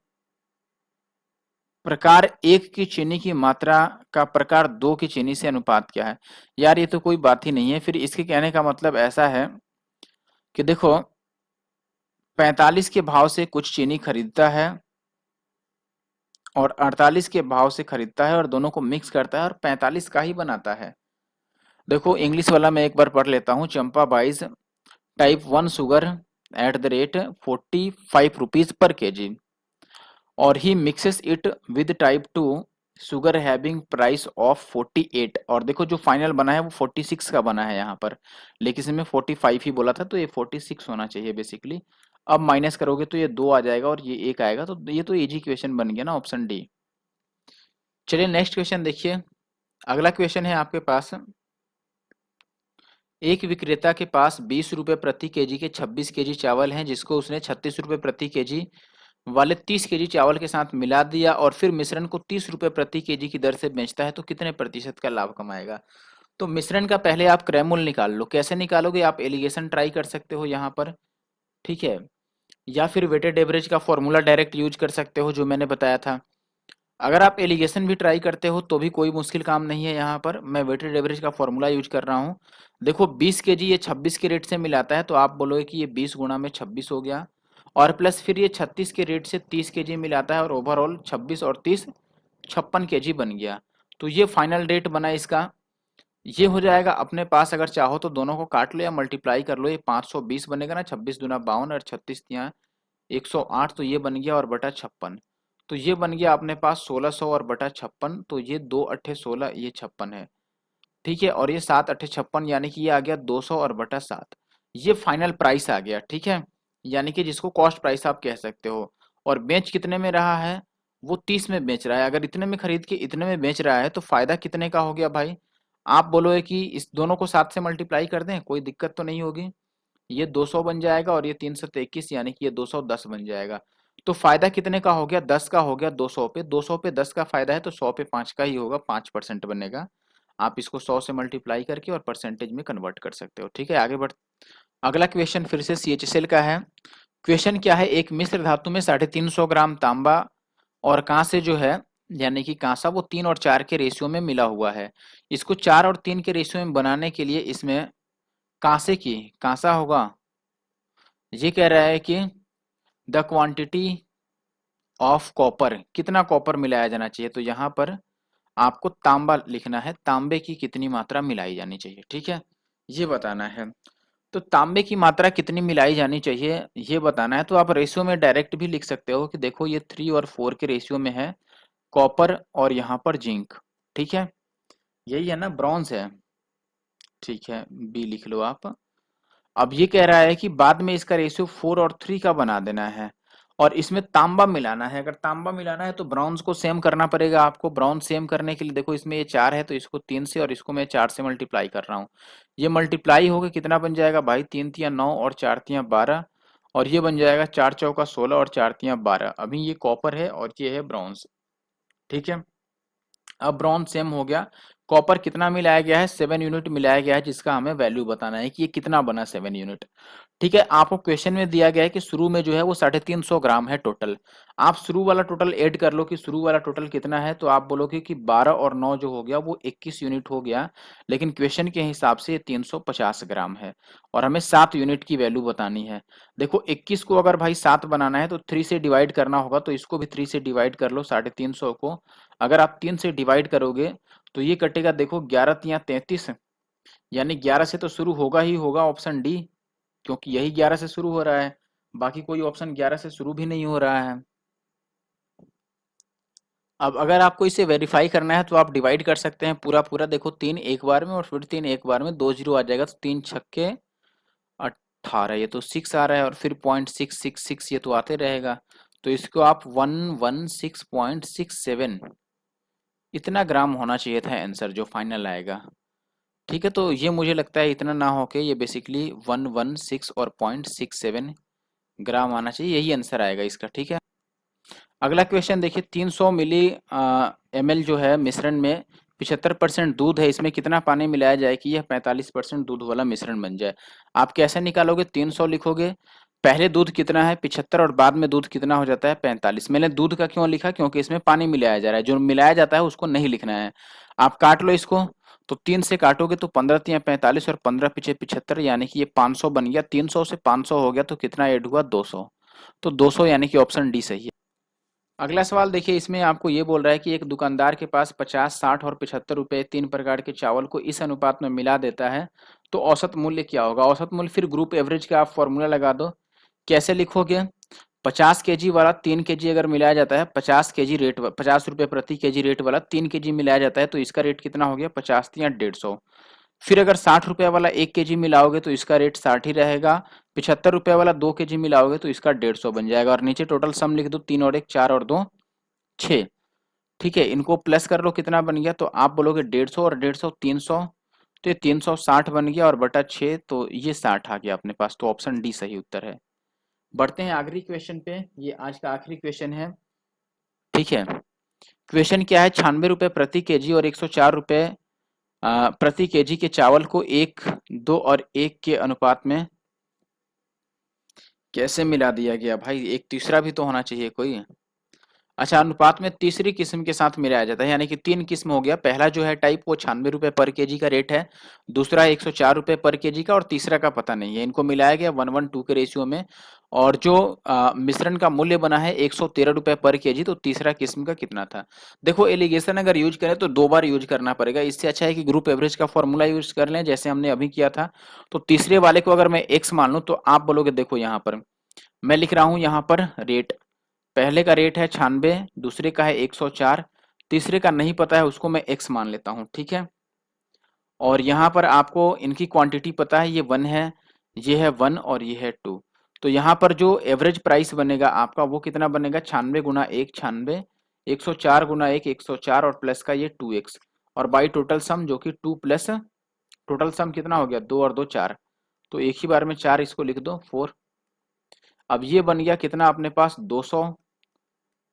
प्रकार 1 की चीनी की मात्रा का प्रकार 2 की चीनी से अनुपात क्या है। यार ये तो कोई बात ही नहीं है। फिर इसके कहने का मतलब ऐसा है कि देखो 45 के भाव से कुछ चीनी खरीदता है और 48 के भाव से खरीदता है और दोनों को मिक्स करता है और 45 का ही बनाता है। देखो इंग्लिश वाला मैं एक बार पढ़ लेता हूँ। Champa buys type 1 sugar at the rate 45 rupees per kg और ही mixes it with type 2 sugar having price of 48। और देखो जो फाइनल बना है वो 46 का बना है यहाँ पर, लेकिन इसमें 45 ही बोला था तो ये 46 होना चाहिए बेसिकली। अब माइनस करोगे तो ये 2 आ जाएगा और ये 1 आएगा, तो ये तो इजी क्वेश्चन बन गया ना, ऑप्शन डी। चलिए नेक्स्ट क्वेश्चन देखिए। अगला क्वेश्चन है आपके पास, एक विक्रेता के पास 20 रुपए प्रति केजी के 26 केजी चावल हैं जिसको उसने 36 रुपए प्रति केजी वाले 30 केजी चावल के साथ मिला दिया और फिर मिश्रण को 30 रुपए प्रति केजी की दर से बेचता है, तो कितने प्रतिशत का लाभ कमाएगा। तो मिश्रण का पहले आप क्रयमूल निकाल लो। कैसे निकालोगे, आप एलिगेशन ट्राई कर सकते हो यहाँ पर, ठीक है, या फिर वेटेड एवरेज का फॉर्मूला डायरेक्ट यूज कर सकते हो जो मैंने बताया था। अगर आप एलिगेशन भी ट्राई करते हो तो भी कोई मुश्किल काम नहीं है। यहाँ पर मैं वेटेड एवरेज का फॉर्मूला यूज कर रहा हूँ। देखो 20 केजी ये 26 के रेट से मिलाता है, तो आप बोलोगे कि ये 20 गुणा में 26 हो गया, और प्लस फिर ये 36 के रेट से 30 केजी मिलाता है और ओवरऑल 26 और 30 56 केजी बन गया। तो ये फाइनल रेट बना इसका, ये हो जाएगा अपने पास। अगर चाहो तो दोनों को काट लो या मल्टीप्लाई कर लो, ये 520 बनेगा ना, 26 दूना 52 और 36 यहाँ 108, तो ये बन गया और बटा 56, तो ये बन गया अपने पास 1600 और बटा 56, तो ये 2 अट्ठे 16, ये 56 है, ठीक है, और ये 7 अट्ठे 56, यानी कि ये आ गया 200 और बटा 7। ये फाइनल प्राइस आ गया, ठीक है, यानी कि जिसको कॉस्ट प्राइस आप कह सकते हो। और बेच कितने में रहा है, वो 30 में बेच रहा है। अगर इतने में खरीद के इतने में बेच रहा है तो फायदा कितने का हो गया भाई। आप बोलोगे कि इस दोनों को 7 से मल्टीप्लाई कर दें, कोई दिक्कत तो नहीं होगी। ये 200 बन जाएगा और ये 321, यानी कि ये 210 बन जाएगा। तो फायदा कितने का हो गया, 10 का हो गया 200 पे, 200 पे 10 का फायदा है तो 100 पे 5 का ही होगा, 5% बनेगा। आप इसको 100 से मल्टीप्लाई करके और परसेंटेज में कन्वर्ट कर सकते हो, ठीक है। आगे बढ़, अगला क्वेश्चन फिर से CHCl का है। क्वेश्चन क्या है, एक मिश्र धातु में 350 ग्राम तांबा और कांसे जो है, यानी कि कांसा वो 3 और 4 के रेशियो में मिला हुआ है। इसको 4 और 3 के रेशियो में बनाने के लिए इसमें कांसे की, कांसा होगा, ये कह रहा है कि द क्वांटिटी ऑफ कॉपर, कितना कॉपर मिलाया जाना चाहिए। तो यहाँ पर आपको तांबा लिखना है, तांबे की कितनी मात्रा मिलाई जानी चाहिए, ठीक है, ये बताना है। तो तांबे की मात्रा कितनी मिलाई जानी चाहिए ये बताना है। तो आप रेशियो में डायरेक्ट भी लिख सकते हो कि देखो ये 3 और 4 के रेशियो में है कॉपर और यहाँ पर जिंक, ठीक है, यही है ना, ब्रॉन्ज है, ठीक है, बी लिख लो आप। अब ये कह रहा है कि बाद में इसका रेशियो 4 और 3 का बना देना है और इसमें तांबा मिलाना है। अगर तांबा मिलाना है तो ब्रॉन्ज को सेम करना पड़ेगा आपको। ब्रॉन्ज सेम करने के लिए देखो इसमें ये 4 है तो इसको 3 से और इसको मैं 4 से मल्टीप्लाई कर रहा हूँ। ये मल्टीप्लाई होकर कितना बन जाएगा भाई, 3 तिया 9 और 4 तिया 12, और ये बन जाएगा 4 चौका 16 और 4 तिया 12। अभी ये कॉपर है और ये है ब्रॉन्ज, ठीक है। अब ब्रॉन्ज सेम हो गया, कॉपर कितना मिलाया गया है, 7 यूनिट मिलाया गया है, जिसका हमें वैल्यू बताना है कि ये कितना बना 7 यूनिट, ठीक है। आपको क्वेश्चन में दिया गया है कि शुरू में जो है वो 350 ग्राम है टोटल। आप शुरू वाला टोटल ऐड कर लो कि शुरू वाला टोटल कितना है, तो आप बोलोगे कि 12 और 9 जो हो गया वो 21 यूनिट हो गया, लेकिन क्वेश्चन के हिसाब से 350 ग्राम है और हमें 7 यूनिट की वैल्यू बतानी है। देखो 21 को अगर भाई 7 बनाना है तो 3 से डिवाइड करना होगा, तो इसको भी 3 से डिवाइड कर लो 350 को। अगर आप 3 से डिवाइड करोगे तो ये कटेगा, देखो 11 तिया 33, यानी 11 से तो शुरू होगा ही होगा, ऑप्शन डी, क्योंकि यही 11 से शुरू हो रहा है, बाकी कोई ऑप्शन 11 से शुरू भी नहीं हो रहा है। अब अगर आपको इसे वेरीफाई करना है तो आप डिवाइड कर सकते हैं पूरा पूरा, देखो 3 एक बार में और फिर 3 एक बार में, 2 जीरो आ जाएगा तो 3 छक्के 18, ये तो 6 आ रहा है और फिर 0.666 ये तो आते रहेगा, तो इसको आप 116.67 इतना ग्राम होना चाहिए था आंसर जो फाइनल आएगा। ठीक है, तो ये मुझे लगता है इतना ना होके ये बेसिकली 116 और 0.67 ग्राम आना चाहिए, यही आंसर आएगा इसका। ठीक है, अगला क्वेश्चन देखिए, 300 मिली ml जो है मिश्रण में 75% दूध है, इसमें कितना पानी मिलाया जाए कि यह 45% दूध वाला मिश्रण बन जाए। आप कैसे निकालोगे? 300 लिखोगे, पहले दूध कितना है 75 और बाद में दूध कितना हो जाता है 45। मैंने दूध का क्यों लिखा? क्योंकि इसमें पानी मिलाया जा रहा है, जो मिलाया जाता है उसको नहीं लिखना है। आप काट लो इसको, तो 3 से काटोगे तो 15 तिया 45 और 15 पीछे 75, यानी कि ये 500 बन गया। 300 से 500 हो गया तो कितना ऐड हुआ? 200। तो 200 यानी कि ऑप्शन डी सही है। अगला सवाल देखिए, इसमें आपको ये बोल रहा है कि एक दुकानदार के पास 50, 60 और 75 रुपए 3 प्रकार के चावल को इस अनुपात में मिला देता है, तो औसत मूल्य क्या होगा? औसत मूल्य फिर ग्रुप एवरेज का आप फॉर्मूला लगा दो। कैसे लिखोगे? 50 केजी वाला 3 केजी अगर मिलाया जाता है, 50 केजी रेट 50 रुपए प्रति केजी रेट वाला 3 केजी मिलाया जाता है, तो इसका रेट कितना हो गया? 50 या 150। फिर अगर 60 रुपए वाला 1 केजी मिलाओगे तो इसका रेट 60 ही रहेगा। 75 रुपए वाला 2 केजी मिलाओगे तो इसका 150 बन जाएगा। और नीचे टोटल सम लिख दो, 3 और 1 4 और 2 6। ठीक है, इनको प्लस कर लो, कितना बन गया? तो आप बोलोगे 150 और 150 300, तो ये 360 बन गया और बटा 6, तो ये 60 आ गया अपने पास, तो ऑप्शन डी सही उत्तर है। बढ़ते हैं आखिरी क्वेश्चन पे, ये आज का आखिरी क्वेश्चन है। ठीक है, क्वेश्चन क्या है? 96 रुपए प्रति केजी और 104 रुपए प्रति केजी के चावल को 1, 2 और 1 के अनुपात में कैसे मिला दिया गया? भाई एक तीसरा भी तो होना चाहिए कोई। अच्छा, अनुपात में तीसरी किस्म के साथ मिलाया जाता है, यानी कि 3 किस्म हो गया। पहला जो है टाइप वो 96 रुपए पर केजी का रेट है, दूसरा 104 रुपए पर केजी का, और तीसरा का पता नहीं है। इनको मिलाया गया 1:2 के रेशियो में, और जो मिश्रण का मूल्य बना है 113 रुपए पर केजी, तो तीसरा किस्म का कितना था? देखो, एलिगेशन अगर यूज करें तो 2 बार यूज करना पड़ेगा, इससे अच्छा है कि ग्रुप एवरेज का फॉर्मूला यूज कर लें जैसे हमने अभी किया था। तो तीसरे वाले को अगर मैं एक्स मान लूं तो आप बोलोगे, देखो यहाँ पर मैं लिख रहा हूं यहाँ पर रेट, पहले का रेट है 96, दूसरे का है 104, तीसरे का नहीं पता है उसको मैं x मान लेता हूं। ठीक है, और यहाँ पर आपको इनकी क्वांटिटी पता है, ये 1 है, ये है 1 और ये है 2। तो यहाँ पर जो एवरेज प्राइस बनेगा आपका वो कितना बनेगा? 96 गुना 1 96, 104 गुना 1 104 और प्लस का ये 2x, और बाई टोटल सम जो कि 2 प्लस टोटल सम कितना हो गया? 2 और 2 4, तो एक ही बार में 4 इसको लिख दो 4। अब ये बन गया कितना अपने पास? 200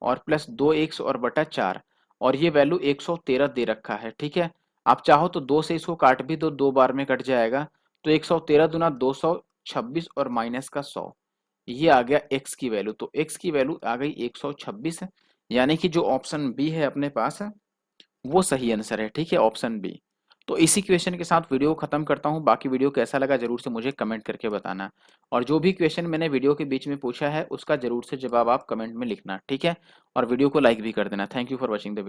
और प्लस 2x और बटा 4, और ये वैल्यू 113 दे रखा है। ठीक है, आप चाहो तो 2 से इसको काट भी दो, 2 बार में कट जाएगा, तो 113 दुना 226 और माइनस का 100, ये आ गया x की वैल्यू। तो x की वैल्यू आ गई 126, यानी कि जो ऑप्शन बी है अपने पास वो सही आंसर है। ठीक है, ऑप्शन बी। तो इसी क्वेश्चन के साथ वीडियो को खत्म करता हूँ, बाकी वीडियो कैसा लगा जरूर से मुझे कमेंट करके बताना, और जो भी क्वेश्चन मैंने वीडियो के बीच में पूछा है उसका जरूर से जवाब आप कमेंट में लिखना। ठीक है, और वीडियो को लाइक भी कर देना। Thank you for watching the video.